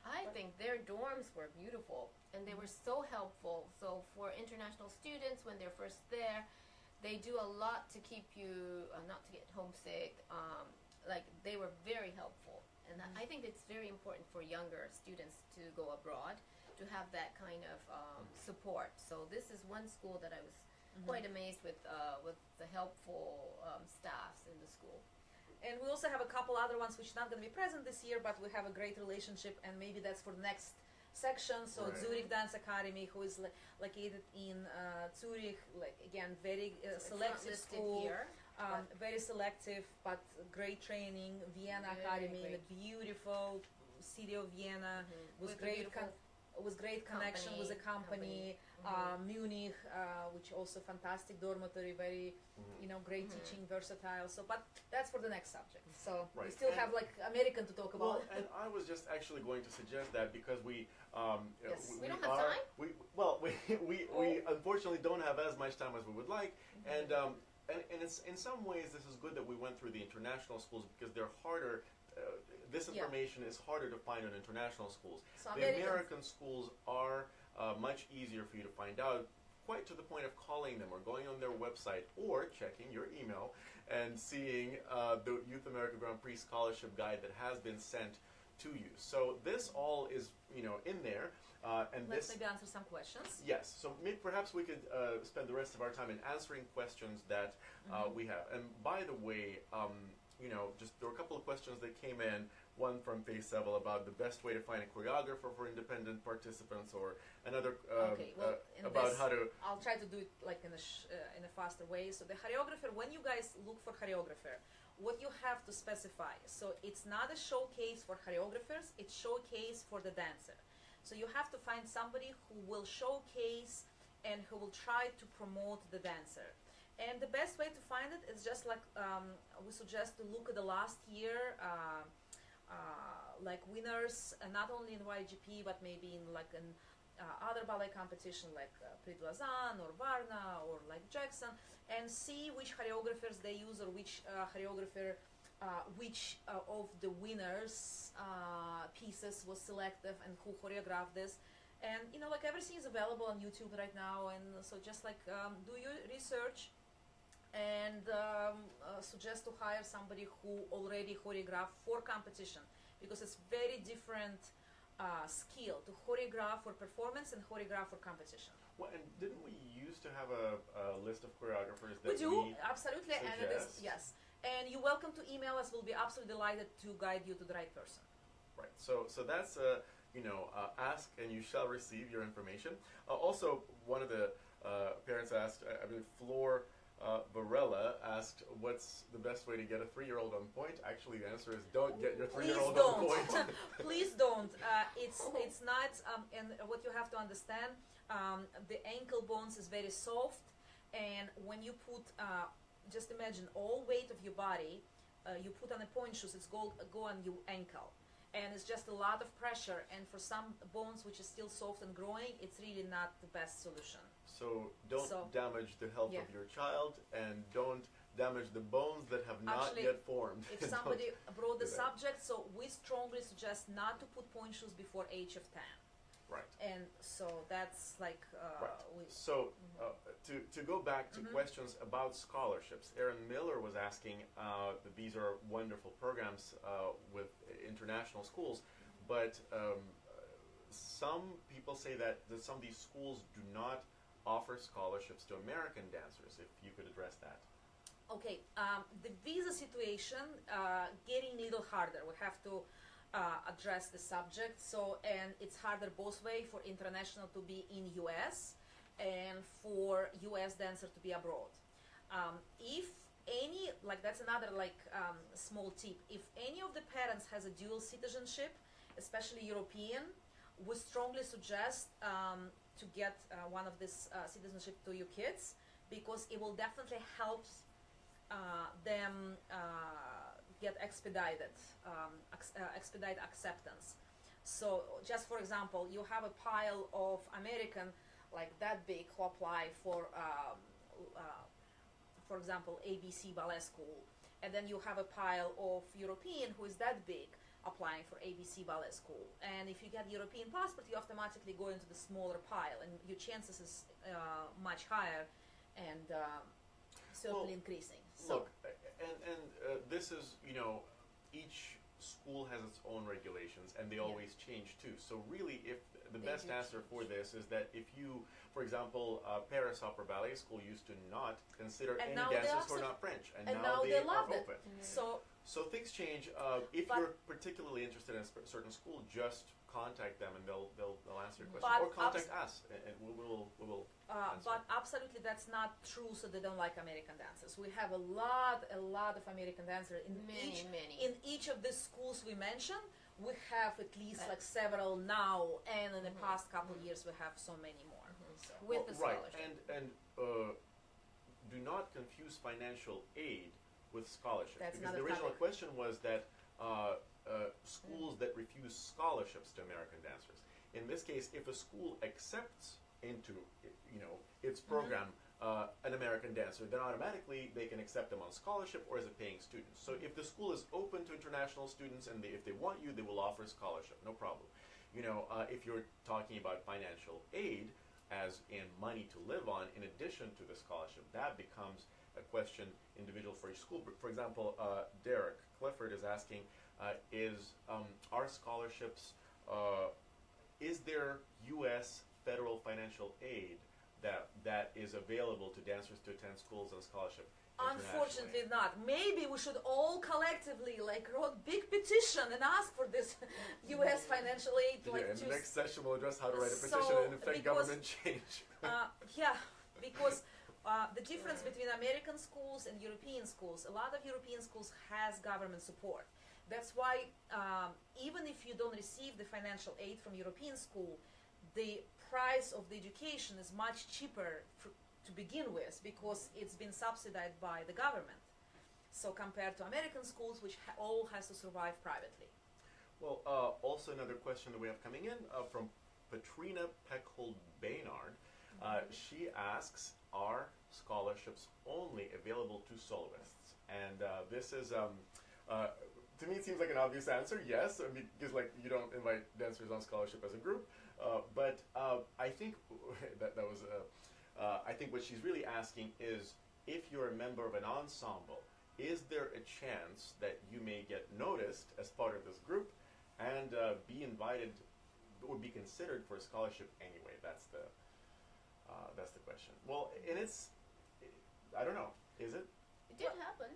I think their dorms were beautiful, and they were so helpful. So for international students, when they're first there, they do a lot to keep you not to get homesick. Like they were very helpful, and I think it's very important for younger students to go abroad to have that kind of support. So this is one school that I was quite amazed with the helpful staffs in the school. And we also have a couple other ones which are not going to be present this year, but we have a great relationship, and maybe that's for the next section. So Right. Zurich Dance Academy, who is located in Zurich, like again, very It's not selective listed school, here, very selective, but great training. Vienna Very Academy in great. the beautiful city of Vienna, with with great beautiful with great connection with the company. Munich, which also fantastic dormitory, very great teaching, versatile. So, but that's for the next subject. So we Right. still And- have like American to talk Well, about. and I was just actually going to suggest that because we Yes. We don't have time? we unfortunately don't have as much time as we would like, and it's in some ways this is good that we went through the international schools because they're harder. This Yeah. information is harder to find in international schools. So The American schools are much easier for you to find out, quite to the point of calling them or going on their website or checking your email and seeing the Youth America Grand Prix Scholarship Guide that has been sent to you. So this all is, in there. And Let's this, maybe answer some questions. yes. So perhaps we could spend the rest of our time in answering questions that we have. And by the way, just there were a couple of questions that came in. One from Faye Seville about the best way to find a choreographer for independent participants, or another Okay, well, in about this- how to. I'll try to do it like in a faster way. So the choreographer, when you guys look for choreographer, what you have to specify. So it's not a showcase for choreographers; it's showcase for the dancer. So you have to find somebody who will showcase and who will try to promote the dancer. And the best way to find it is just like we suggest to look at the last year. Like winners, not only in YAGP but maybe in like an other ballet competition like Prix de Lausanne or Varna or like Jackson, and see which choreographers they use or which choreographer, which of the winners' pieces was selected and who choreographed this. And like everything is available on YouTube right now, and so just like do your research and suggest to hire somebody who already choreographed for competition, because it's very different skill to choreograph for performance and choreograph for competition. Well, and didn't we used to have a list of choreographers that We do, absolutely, and it is, suggest? yes. And you're welcome to email us. We'll be absolutely delighted to guide you to the right person. Right. So that's ask and you shall receive your information. Also, one of the parents asked, I believe Flor Varela asked, what's the best way to get a 3-year-old on point? Actually, the answer is don't get your 3-year-old on point. Please don't. It's not. And what you have to understand, the ankle bones is very soft, and when you put, just imagine all weight of your body, you put on a point shoes, it's go on your ankle. And it's just a lot of pressure, and for some bones which is still soft and growing, it's really not the best solution. So don't damage the health Yeah. of your child, and don't damage the bones that have not Actually, yet formed. If somebody brought the do that. subject, so we strongly suggest not to put point shoes before age of 10. Right. And so that's like Right. So to go back to questions about scholarships, Erin Miller was asking that these are wonderful programs with international schools, but some people say that some of these schools do not offer scholarships to American dancers. If you could address that. Okay, the visa situation getting a little harder. We have to address the subject. So, and it's harder both way for international to be in US and for US dancer to be abroad. If any, like that's another small tip. If any of the parents has a dual citizenship, especially European, we strongly suggest to get one of this citizenship to your kids, because it will definitely help them get expedite acceptance. So just for example, you have a pile of American like that big who apply for example, ABC Ballet School, and then you have a pile of European who is that big applying for ABC Ballet School. And if you get European passport, you automatically go into the smaller pile, and your chances is much higher and certainly increasing. So, Look, and this is, each school has its own regulations, and they always change too. So really, if the best answer for this is that if you, for example, Paris Opera Ballet School used to not consider any dancers who are not French, and now they love are it. open. So things change. If you're particularly interested in a certain school, just contact them and they'll answer your question, or contact us, and we will answer. But absolutely, that's not true. So they don't like American dancers. We have a lot of American dancers in Many. in each of the schools we mentioned. we have at least like several now, and in the past couple of years we have so many more. So. With the right, scholarship. and do not confuse financial aid with scholarship. That's because the another original topic. question was that schools that refuse scholarships to American dancers. In this case, if a school accepts into its program an American dancer, then automatically they can accept them on scholarship or as a paying student. So if the school is open to international students and if they want you, they will offer scholarship, no problem. If you're talking about financial aid, as in money to live on, in addition to the scholarship, that becomes a question individual for each school. For example, Derek Clifford is asking, are scholarships, is there U.S. federal financial aid that is available to dancers to attend schools on scholarship? Unfortunately not. Maybe we should all collectively wrote big petition and ask for this U.S. financial aid. In the next session we'll address how to write a petition So, and effect because- government change. Yeah, because the difference between American schools and European schools, a lot of European schools has government support. That's why even if you don't receive the financial aid from European school, the price of the education is much cheaper to begin with because it's been subsidized by the government. So compared to American schools, which all has to survive privately. Well, also another question that we have coming in from Patrina Peckhold-Baynard. She asks, are scholarships only available to soloists? And this is, to me it seems like an obvious answer, yes, because you don't invite dancers on scholarship as a group. But I think I think what she's really asking is, if you're a member of an ensemble, is there a chance that you may get noticed as part of this group and be invited or be considered for a scholarship anyway? That's the question. Well, and I don't know, is it? It did happen.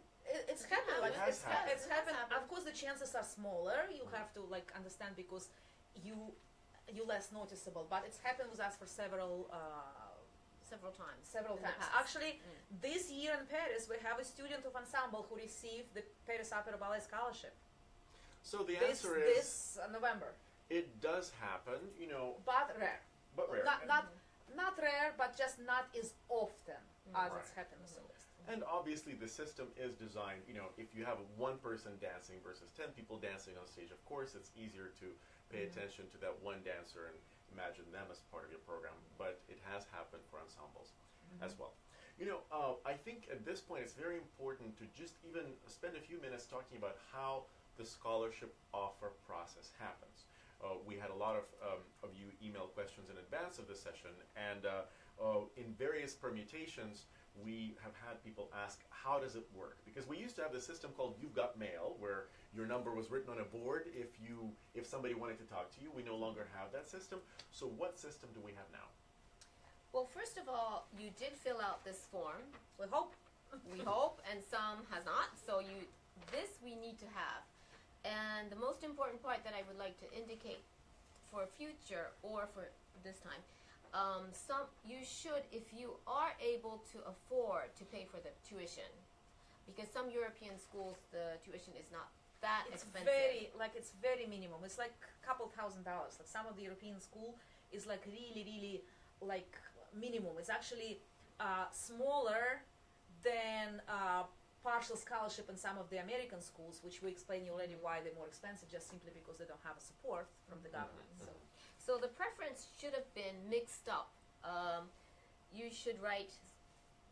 It's happened. It has happened. It's happened. Of course, the chances are smaller. You have to understand because you're less noticeable. But it's happened with us for several times. Several in the times. past. Actually, this year in Paris, we have a student of ensemble who received the Paris Opera Ballet Scholarship. So the answer is this November. it does happen, But rare. but rare. Not rare, but just not as often as it's Right. happened with soloists. And obviously the system is designed, if you have one person dancing versus 10 people dancing on stage, of course it's easier to pay attention to that one dancer and imagine them as part of your program, but it has happened for ensembles as well. I think at this point it's very important to just even spend a few minutes talking about how the scholarship offer process happens. We had a lot of you email questions in advance of the session, and in various permutations we have had people ask, how does it work? Because we used to have this system called You've Got Mail, where your number was written on a board if somebody wanted to talk to you. We no longer have that system. So what system do we have now? Well, first of all, you did fill out this form. We hope. We hope, and some has not. So this we need to have. And the most important part that I would like to indicate for future or for this time, you should, if you are able to afford to pay for the tuition, because some European schools the tuition is not that It's expensive. it's very minimum. It's like a couple $1,000. Like some of the European school is really minimum. It's actually smaller than partial scholarship in some of the American schools, which we explained already why they're more expensive, just simply because they don't have a support from the government. So the preference should have been mixed up. You should write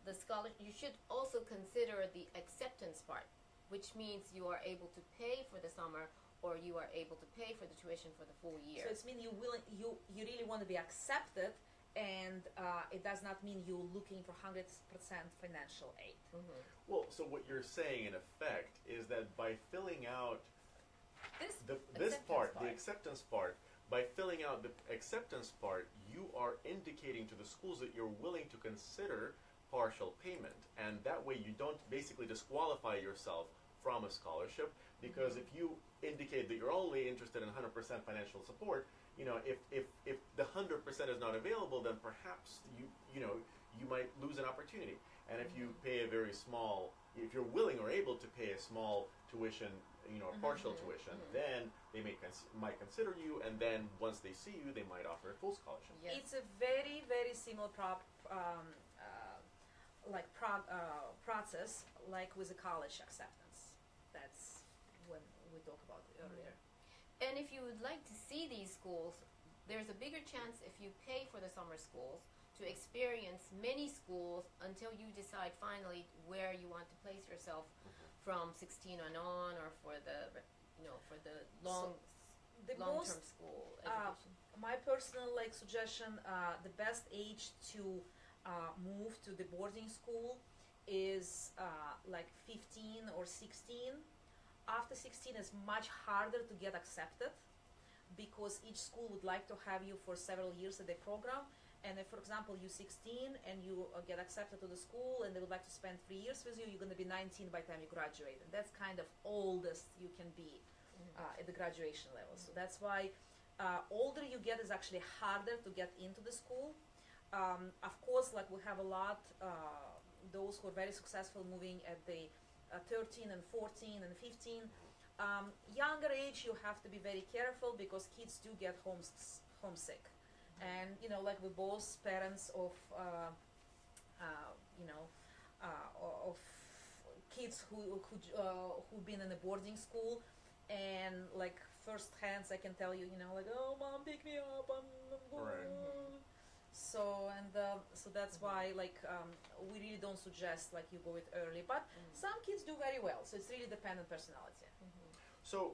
the scholarship. You should also consider the acceptance part, which means you are able to pay for the summer or you are able to pay for the tuition for the full year. So it's mean you really want to be accepted, and it does not mean you're looking for 100% financial aid. Well, so what you're saying in effect is that by filling out this part, the acceptance part, by filling out the acceptance part, you are indicating to the schools that you're willing to consider partial payment, and that way you don't basically disqualify yourself from a scholarship, because if you indicate that you're only interested in 100% financial support, if the 100% is not available, then perhaps you might lose an opportunity. And if you pay if you're willing or able to pay a small tuition a partial tuition, then they might consider you, and then once they see you, they might offer a full scholarship. Yes. It's a very, very similar process like with a college acceptance. That's when we talked about it earlier. And if you would like to see these schools, there's a bigger chance if you pay for the summer schools to experience many schools until you decide finally where you want to place yourself from 16 and on, or for the long-term school education. My personal suggestion, the best age to move to the boarding school is 15 or 16. After 16 is much harder to get accepted because each school would like to have you for several years at the program. And if, for example, you're 16 and you get accepted to the school and they would like to spend 3 years with you, you're going to be 19 by the time you graduate. And that's kind of oldest you can be at the graduation level. So that's why older you get is actually harder to get into the school. Of course, we have a lot, those who are very successful moving at the 13 and 14 and 15. Younger age, you have to be very careful because kids do get homesick. And we're both parents of of kids who've been in a boarding school, and first hands I can tell you, oh mom, pick me up, I'm going. Right. So that's why we really don't suggest you go it early, but some kids do very well. So it's really dependent personality. So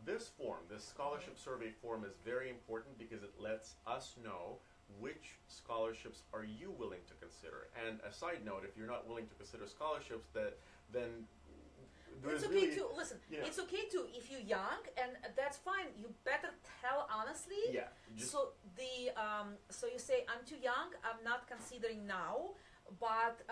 this form, this scholarship survey form, is very important because it lets us know which scholarships are you willing to consider. And a side note, if you're not willing to consider scholarships, then it's okay really, to listen. It's okay to if you're young, and that's fine. You better tell honestly. Yeah. So so you say, I'm too young. I'm not considering now. But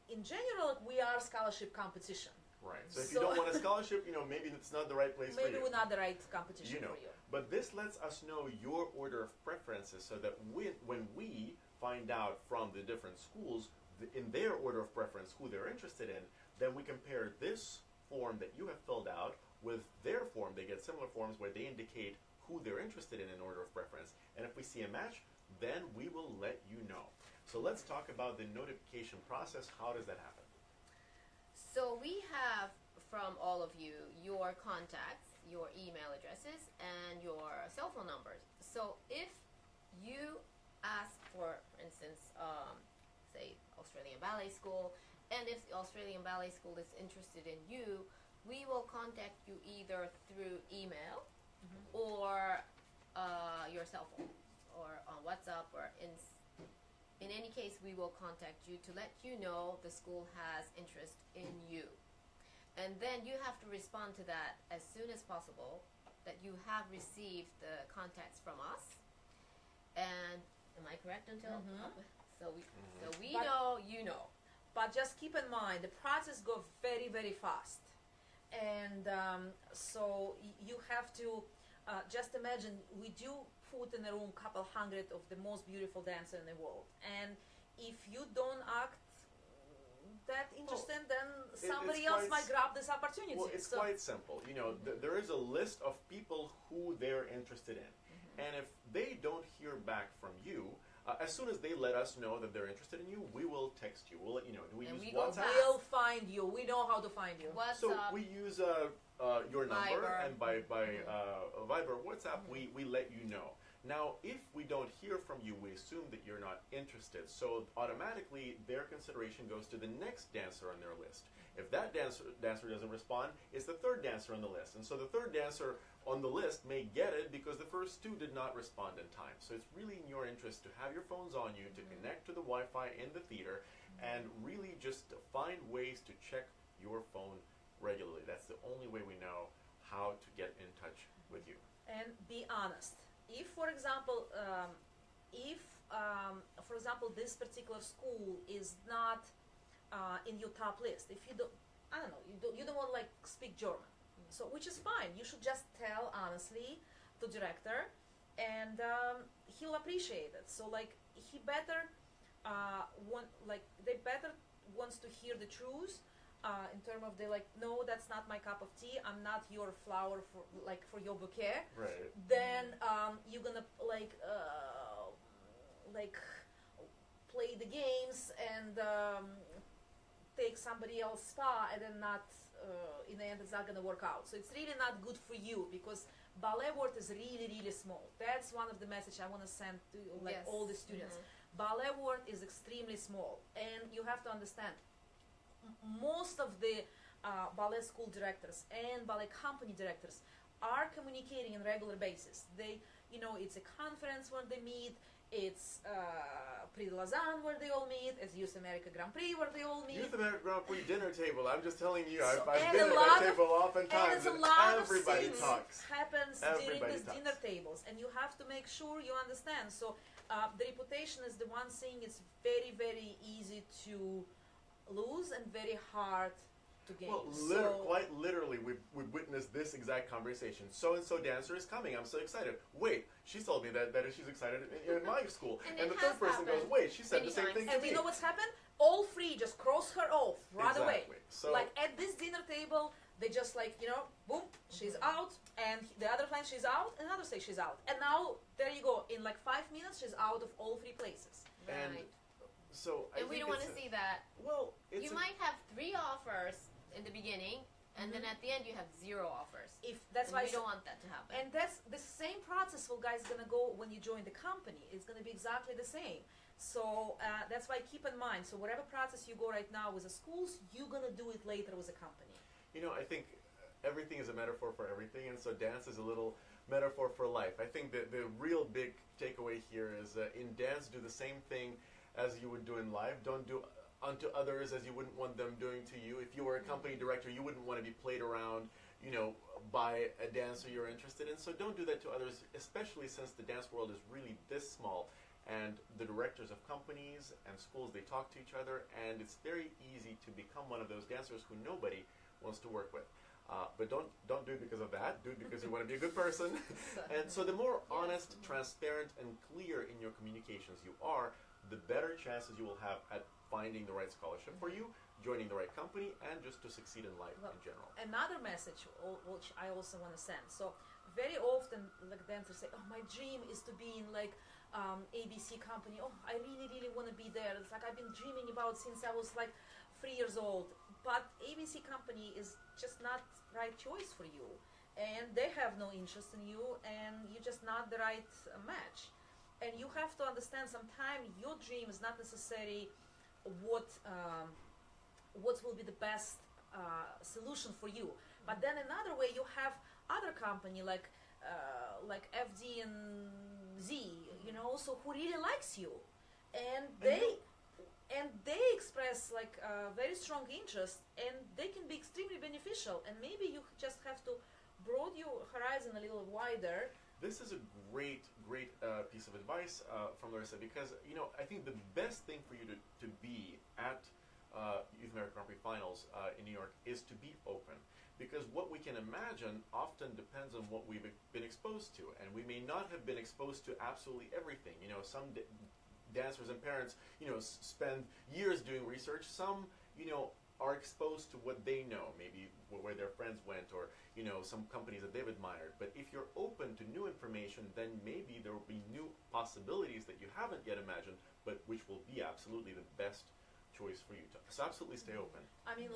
in general, we are scholarship competition. Right. So if you don't want a scholarship, maybe it's not the right place for you. Maybe we're not the right competition for you. But this lets us know your order of preferences, so that when we find out from the different schools in their order of preference who they're interested in, then we compare this form that you have filled out with their form. They get similar forms where they indicate who they're interested in order of preference. And if we see a match, then we will let you know. So let's talk about the notification process. How does that happen? So we have from all of you your contacts, your email addresses, and your cell phone numbers. So if you ask for instance, say Australian Ballet School, and if the Australian Ballet School is interested in you, we will contact you either through email or your cell phone, or on WhatsApp, or in any case, we will contact you to let you know the school has interest in you. And then you have to respond to that as soon as possible, that you have received the contacts from us. And am I correct until? So we But- know, you know. But just keep in mind, the process goes very, very fast. And so you have to just imagine, we do put in a room a couple hundred of the most beautiful dancers in the world. And if you don't act that interesting, then somebody else quite might grab this opportunity. Well, it's quite simple. There is a list of people who they're interested in. And if they don't hear back from you, as soon as they let us know that they're interested in you, we will text you. We'll let you know. Do we And use we go WhatsApp? back. We'll find you. We know how to find you. So WhatsApp. we use your number, Viber. and by Viber, WhatsApp, we let you know. Now, if we don't hear from you, we assume that you're not interested. So automatically, their consideration goes to the next dancer on their list. If that dancer doesn't respond, it's the third dancer on the list. And so the third dancer on the list may get it because the first two did not respond in time. So it's really in your interest to have your phones on you, to connect to the Wi-Fi in the theater, and really just find ways to check your phone regularly. That's the only way we know how to get in touch with you. And be honest. If, for example, this particular school is not in your top list, if you don't, I don't know, you don't want to speak German, so which is fine. You should just tell honestly to director, and he'll appreciate it. So he better they better wants to hear the truth in terms of they like, no, that's not my cup of tea. I'm not your flower for your bouquet. Right. Then you're gonna play the games and take somebody else's spa, and then not in the end it's not gonna work out. So it's really not good for you, because ballet world is really, really small. That's one of the message I want to send to all the students. Ballet world is extremely small, and you have to understand, most of the ballet school directors and ballet company directors are communicating on a regular basis. They, it's a conference when they meet, it's Prix de Lausanne where they all meet, it's Youth America Grand Prix where they all meet. Youth America Grand Prix dinner table. I'm just telling you, So- I've and been a at lot that of- table oftentimes, And a lot of everybody things talks. happens during Everybody these talks. dinner tables, and you have to make sure you understand. So the reputation is the one thing. It's very, very easy to lose and very hard to gain. Well, quite literally, we've witnessed this exact conversation. So-and-so dancer is coming. I'm so excited. Wait, she told me that she's excited in my school. And And it the third has person goes, happened wait, she said many the same times. thing to And me. you know what's happened? All three just cross her off right away. Exactly. So, Like at this dinner table, they just boom, she's out, and the other time she's out, and another say she's out. And now, there you go, in like 5 minutes, she's out of all three places. and Right. so I And we think don't want it's to a- see that. Well, it's You a- might have 3 offers in the beginning, and then at the end you have 0 offers. If that's And why we don't want that to happen. And that's the same process for guys gonna go when you join the company. It's gonna be exactly the same. So that's why keep in mind. So whatever process you go right now with the schools, you're gonna do it later with a company. I think everything is a metaphor for everything, and so dance is a little metaphor for life. I think that the real big takeaway here is in dance, do the same thing as you would do in life. Don't do unto others as you wouldn't want them doing to you. If you were a company director, you wouldn't want to be played around, by a dancer you're interested in. So don't do that to others, especially since the dance world is really this small. And the directors of companies and schools, they talk to each other, and it's very easy to become one of those dancers who nobody wants to work with. But don't do it because of that. Do it because you want to be a good person. And so the more honest, transparent, and clear in your communications you are, the better chances you will have at finding the right scholarship for you, joining the right company, and just to succeed in life in general. Another message which I also want to send. So very often, like dancers say, "Oh, my dream is to be in ABC company. Oh, I really, really want to be there. It's like I've been dreaming about since I was like 3 years old." But ABC company is just not right choice for you, and they have no interest in you, and you're just not the right match. And you have to understand, sometimes your dream is not necessarily what will be the best solution for you. But then another way, you have other company like FD and Z, so who really likes you, and they express like very strong interest, and they can be extremely beneficial. And maybe you just have to broaden your horizon a little wider. This is a great piece of advice from Larissa, because I think the best thing for you to be at Youth America Grand Prix Finals in New York is to be open, because what we can imagine often depends on what we've been exposed to, and we may not have been exposed to absolutely everything. Some dancers and parents spend years doing research. Some are exposed to what they know, maybe where their friends went, or some companies that they've admired. But if you're open to new information, then maybe there will be new possibilities that you haven't yet imagined, but which will be absolutely the best choice for you. So absolutely stay open. I mean,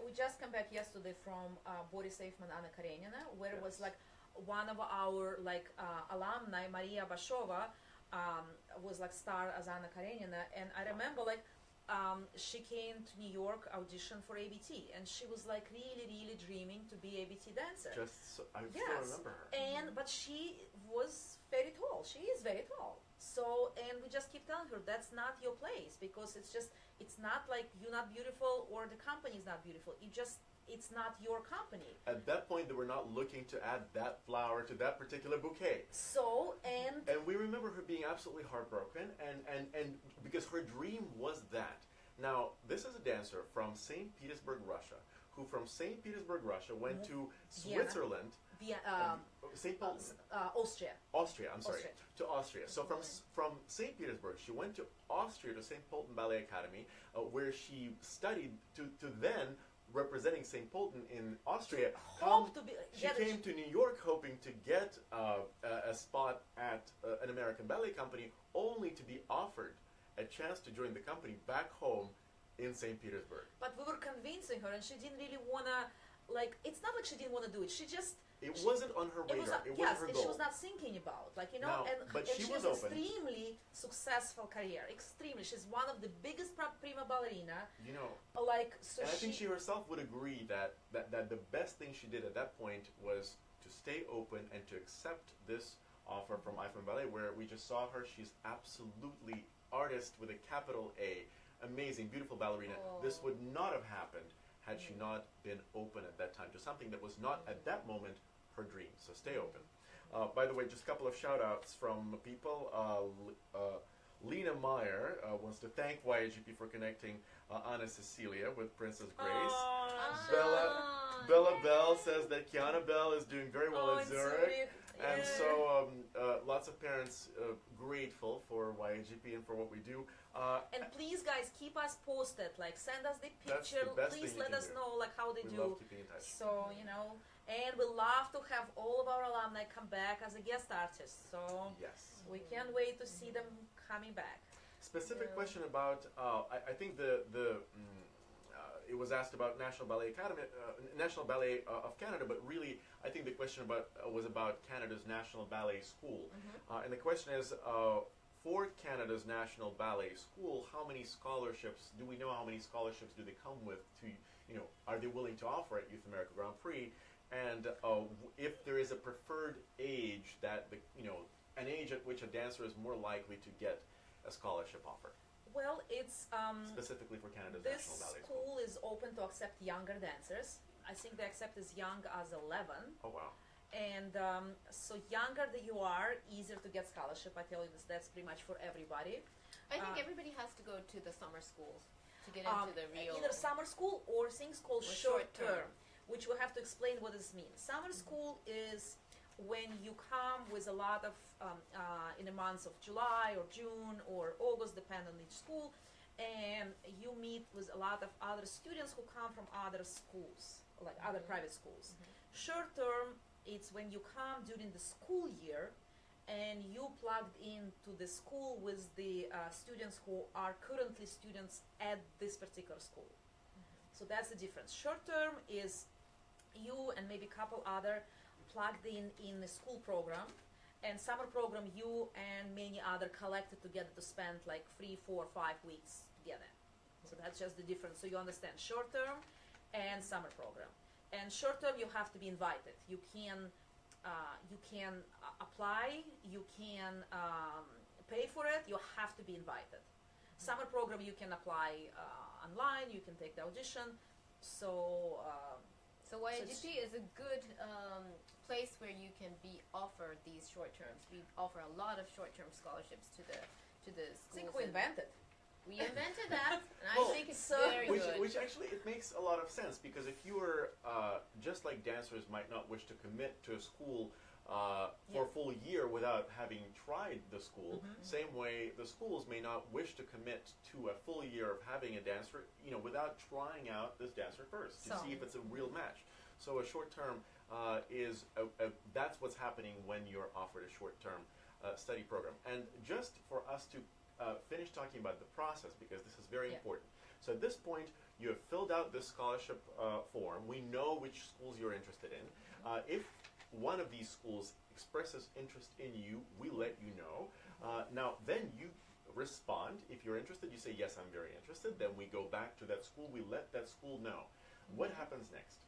we just come back yesterday from Boris Eifman, Anna Karenina, where it was like one of our alumni, Maria Bashova, was like star as Anna Karenina, and I remember she came to New York, audition for ABT, and she was like really, really dreaming to be ABT dancer. I still remember her. But she was very tall. She is very tall. So, and we just keep telling her that's not your place, because it's not like you're not beautiful or the company is not beautiful. It's not your company. At that point, they were not looking to add that flower to that particular bouquet. So, and we remember her being absolutely heartbroken, and because her dream was that. Now, this is a dancer from St. Petersburg, Russia, who from St. Petersburg, Russia went to Switzerland. St. Paul, Austria. I'm sorry, to Austria. So from St. Petersburg, she went to Austria to St. Polten Ballet Academy, where she studied to then representing St. Polten in Austria. She get came to New York hoping to get a spot at an American ballet company, only to be offered a chance to join the company back home in St. Petersburg. But we were convincing her, and she didn't really wanna. Like, it's not like she didn't want to do it. She just. It wasn't on her radar. It wasn't her goal. She was not thinking about, like, you know, No, but she was has open. extremely successful career. Extremely, she's one of the biggest prima ballerina. You know, like, so and I think she herself would agree that the best thing she did at that point was to stay open and to accept this offer from IFM Ballet, where we just saw her. She's absolutely artist with a capital A, amazing, beautiful ballerina. Oh. This would not have happened had she not been open at that time to something that was not at that moment her dream. So stay open. By the way, just a couple of shout outs from people. Lena Meyer wants to thank YAGP for connecting Anna Cecilia with Princess Grace. Bella Bell says that Kiana Bell is doing very well in Zurich. And so lots of parents grateful for YAGP and for what we do. And please, guys, keep us posted. Like, send us the That's the picture. best Please thing you let can us do. know like how they We do. love keeping in touch. So, you know, and we love to have all of our alumni come back as a guest artist. So Yes. we can't wait to see them coming back. Specific Yeah. question about I think it was asked about National Ballet Academy, National Ballet of Canada, but really I think the question was about Canada's National Ballet School, and the question is for Canada's National Ballet School, how many scholarships do we know? How many scholarships do they come with? To are they willing to offer at Youth America Grand Prix? And if there is a preferred age that an age at which a dancer is more likely to get a scholarship offer, Well, it's specifically for Canada's this National Ballet School. school is open to accept younger dancers. I think they accept as young as 11. Oh wow! And so younger that you are, easier to get scholarship. I tell you this, that's pretty much for everybody. I think everybody has to go to the summer schools to get into the real. Either summer school or things called Or short short term. term, which we have to explain what this means. Summer school is when you come with a lot of, in the months of July or June or August, depending on each school, and you meet with a lot of other students who come from other schools, like other private schools. Short term, it's when you come during the school year and you plugged into the school with the students who are currently students at this particular school. So that's the difference. Short term is you and maybe a couple other plugged in the school program, and summer program you and many other collected together to spend like 3, 4, 5 weeks together. So that's just the difference. So you understand short term and summer program. And short term you have to be invited. You can apply, you can pay for it, you have to be invited. Summer program you can apply online, you can take the audition. So YAGP is a good place where you can be offered these short terms. We offer a lot of short term scholarships to the schools. I think we invented. We invented that, and Well, I think it's so- very Which good. actually it makes a lot of sense, because if you were just like dancers might not wish to commit to a school for a full year without having tried the school, same way the schools may not wish to commit to a full year of having a dancer, without trying out this dancer first to So- see if it's a real match. So a short term is that's what's happening when you're offered a short term study program. And just for us to finish talking about the process, because this is very important. So at this point, you have filled out this scholarship form. We know which schools you're interested in. If one of these schools expresses interest in you, we let you know. Now, then you respond. If you're interested, you say, yes, I'm very interested. Then we go back to that school. We let that school know. What happens next?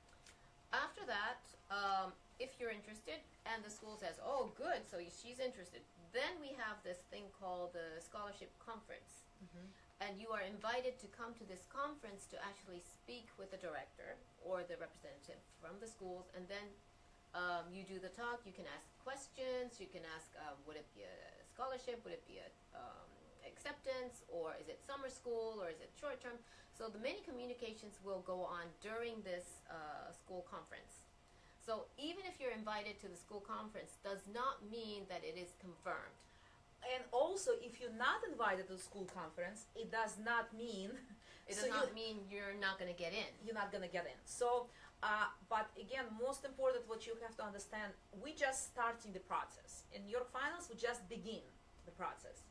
After that, if you're interested and the school says, oh, good, so she's interested, then we have this thing called the scholarship conference. And you are invited to come to this conference to actually speak with the director or the representative from the schools, and then you do the talk. You can ask questions. You can ask, would it be a scholarship? Would it be a acceptance? Or is it summer school? Or is it short term? So the many communications will go on during this school conference. So even if you're invited to the school conference, does not mean that it is confirmed. And also, if you're not invited to the school conference, it does not mean It so does not mean you're not going to get in. you're not gonna get in. So, but again, most important, what you have to understand, we just starting the process. In your finals, we just begin the process,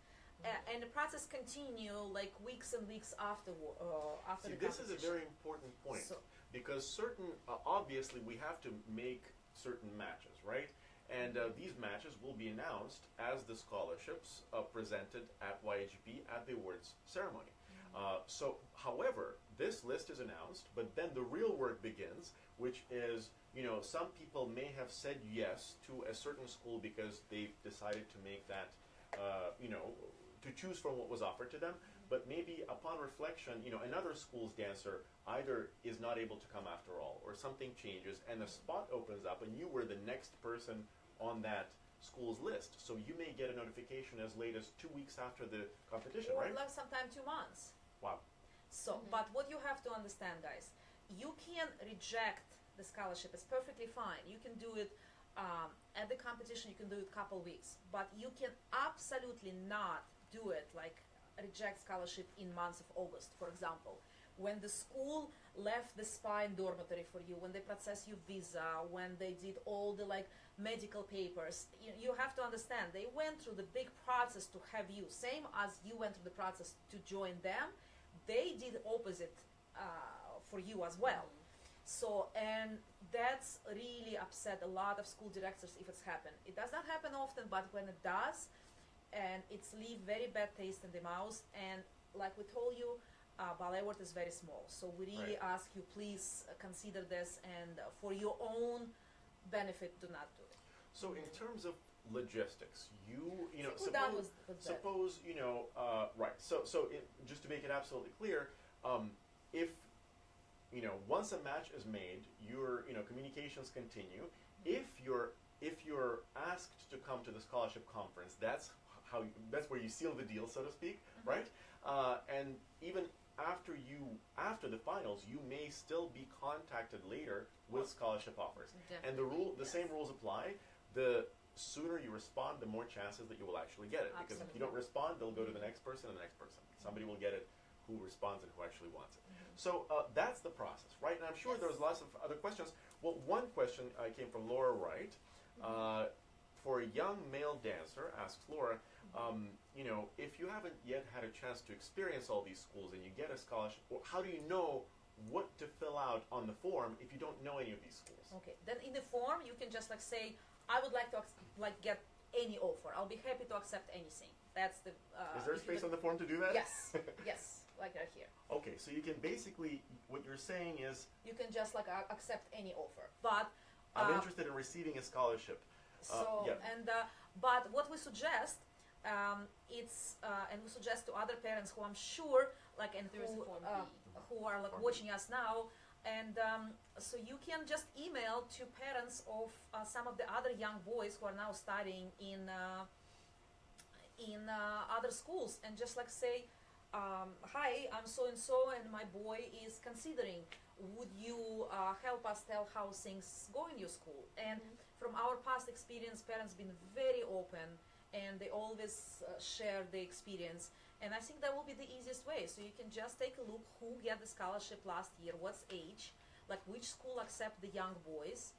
and the process continue like weeks and weeks after after See, the this competition. is a very important point So- because obviously we have to make certain matches, right? And these matches will be announced as the scholarships presented at YAGP at the awards ceremony. So, however, this list is announced, but then the real work begins, which is, some people may have said yes to a certain school because they decided to make that, to choose from what was offered to them. But maybe upon reflection, another school's dancer either is not able to come after all, or something changes, and a spot opens up, and you were the next person on that school's list. So you may get a notification as late as 2 weeks after the competition, or right? like sometime 2 months. Wow. So, but what you have to understand, guys, you can reject the scholarship. It's perfectly fine. You can do it at the competition. You can do it a couple weeks, but you can absolutely not do it like reject scholarship in months of August, for example, when the school left the spa and dormitory for you, when they process your visa, when they did all the like medical papers. You have to understand, they went through the big process to have you, same as you went through the process to join them. They did opposite for you as well. So, and that's really upset a lot of school directors if it's happened. It does not happen often, but when it does, and it's leave very bad taste in the mouth. And like we told you, Ballet World is very small. So we really Right. ask you, please consider this, and for your own benefit, do not do it. So in terms of logistics, Who that was that? suppose right. So just to make it absolutely clear, if once a match is made, your communications continue. If you're asked to come to the scholarship conference, that's where you seal the deal, so to speak, right? And even after the finals, you may still be contacted later with scholarship offers. And the same rules apply. The sooner you respond, the more chances that you will actually get it. Because if you don't respond, they'll go to the next person and the next person. Somebody will get it who responds and who actually wants it. So that's the process, right? And I'm sure there was lots of other questions. Well, one question came from Laura Wright. For a young male dancer, asks Laura, if you haven't yet had a chance to experience all these schools and you get a scholarship, how do you know what to fill out on the form if you don't know any of these schools? Okay, then in the form you can just like say, I would like to get any offer. I'll be happy to accept anything. That's the. Is there space on the form to do that? Yes, yes, like right here. Okay, so you can basically, what you're saying is, You can just like accept any offer, but. I'm interested in receiving a scholarship. But what we suggest, and we suggest to other parents who I'm sure, like, and There's a form B. who are like watching us now, and so you can just email to parents of some of the other young boys who are now studying in other schools, and just like say, hi, I'm so and so, and my boy is considering. Would you help us tell how things go in your school? And from our past experience, parents been very open, and they always share the experience. And I think that will be the easiest way. So you can just take a look who get the scholarship last year, what's age, like which school accept the young boys,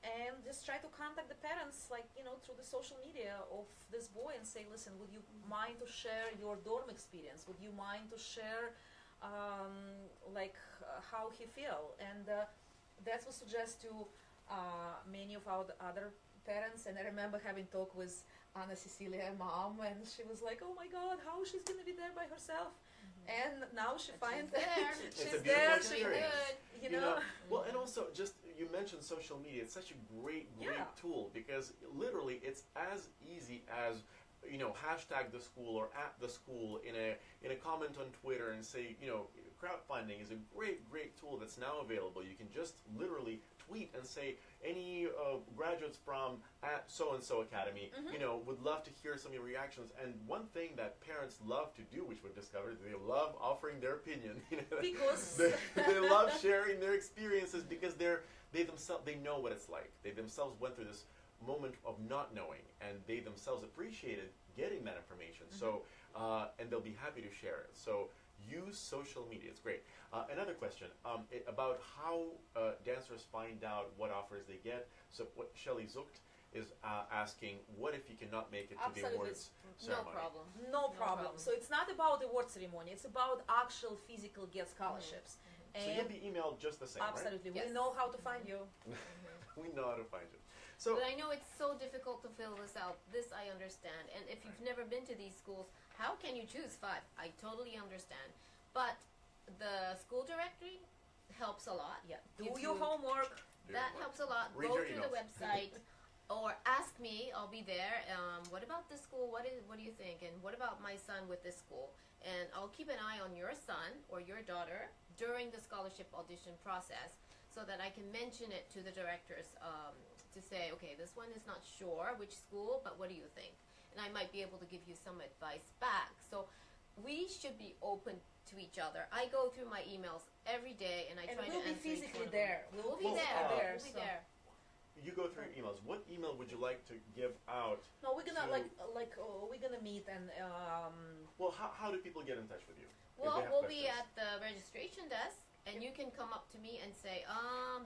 and just try to contact the parents, like, through the social media of this boy and say, listen, would you mind to share your dorm experience? Would you mind to share how he feel? And that's what suggest to many of our other parents. And I remember having talk with Anna Cecilia, mom, and she was like, oh my God, how she's going to be there by herself? And now she finds there. she's It's a there, beautiful she's experience. good, you know. Well, and also, just you mentioned social media. It's such a great Yeah. tool because literally it's as easy as hashtag the school or at the school in a comment on Twitter and say, crowdfunding is a great tool that's now available. You can just literally tweet and say, any graduates from at so-and-so academy, would love to hear some of your reactions. And one thing that parents love to do, which we've discovered, they love offering their opinion. Because they love sharing their experiences because they know what it's like. They themselves went through this moment of not knowing, and they themselves appreciated getting that information. So, and they'll be happy to share it. So use social media. It's great. Another question about how dancers find out what offers they get. So what Shelley Zucht is asking, what if you cannot make it to the awards ceremony? No problem. No problem. So it's not about the award ceremony. It's about actual physical get scholarships. So you'll be emailed just the same, Absolutely. Yes. We know how to find you. right? We know how to find you. So But I know it's so difficult to fill this out. This I understand. And if you've never been to these schools, how can you choose 5? I totally understand. But the school directory helps a lot. Yeah. Do Gives your you- homework. That helps a lot. Read Go your through the emails. website or ask me. I'll be there. What about this school? What do you think? And what about my son with this school? And I'll keep an eye on your son or your daughter during the scholarship audition process so that I can mention it to the directors to say, okay, this one is not sure which school, but what do you think? And I might be able to give you some advice back. So we should be open to each other. I go through my emails every day and I And try we'll to be answer each physically one of them. there. We'll be Well, there. there, We'll be so- there. you go through your emails. What email would you like to give out? No, we're gonna So- we're gonna meet and Well, how do people get in touch with you? If Well, they have we'll be questions? at the registration desk, and you can come up to me and say,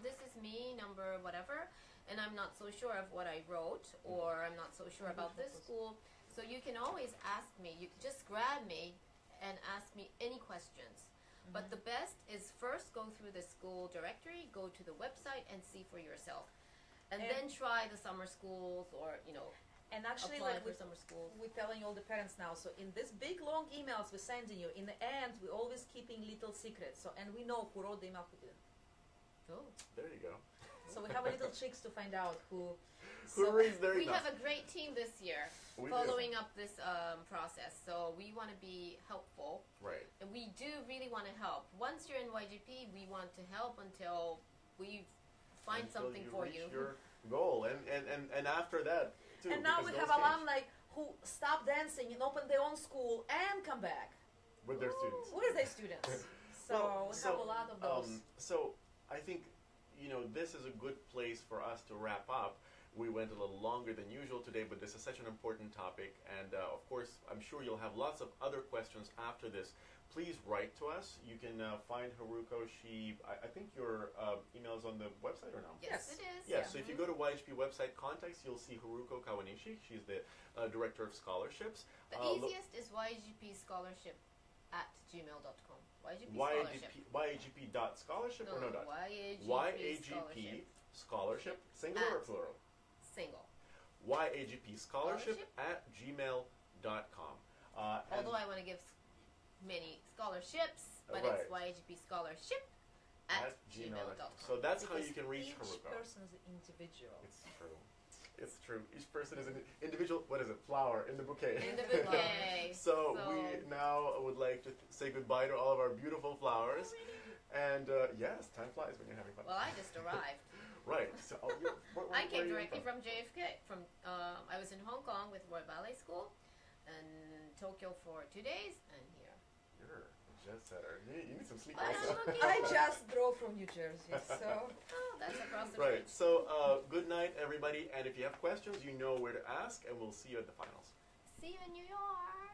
this is me, number whatever, and I'm not so sure of what I wrote, or I'm not so sure about this school. So you can always ask me. You can just grab me and ask me any questions. But the best is first go through the school directory, go to the website, and see for yourself. And And- then try the summer schools, or, and actually apply like for summer schools. we're telling all the parents now. So in this big long emails we're sending you, in the end we're always keeping little secrets. So and we know who wrote the email, who didn't. Oh. There you go. So we have a little tricks to find out who. Who So- reads their We emails? have a great team this year We do. following up this process, so we want to be helpful, Right. and we do really want to help. Once you're in YGP, we want to help until we find Until something you for reach you. your goal, and after that too. And now we because have those change alumni who stop dancing and open their own school and come back with their students. with their students. So Well, we have a lot of those. So I think this is a good place for us to wrap up. We went a little longer than usual today, but this is such an important topic, and of course, I'm sure you'll have lots of other questions after this. Please write to us. You can find Haruko. I think your email is on the website or no? Yes, Yes. it is. Yes, so if you go to YHP website contacts, you'll see Haruko Kawanishi. She's the Director of Scholarships. The Look- easiest is YGP Scholarship at gmail.com. YGP Scholarship. YAGP.scholarship or no dot? YAGP Scholarship, singular or At. plural? Single. YAGP Scholarship Scholarship. at gmail.com. Although I want to give many scholarships, but Right. it's YGP Scholarship at gmail.com. So that's how Because you can reach each Haruko. person is an individual. It's true. It's true. Each person is an individual, what is it, flower in the bouquet. In the bouquet. So we now would like to say goodbye to all of our beautiful flowers. And yes, time flies when you're having fun. Well, I just arrived. Right. So where I came are you directly from JFK. I was in Hong Kong with Royal Ballet School, and Tokyo for 2 days, and here. You're a jet setter. You need some sleep But also. I'm looking I just drove from New Jersey, so Oh, that's across the Right. bridge. So good night, everybody. And if you have questions, you know where to ask, and we'll see you at the finals. See you in New York.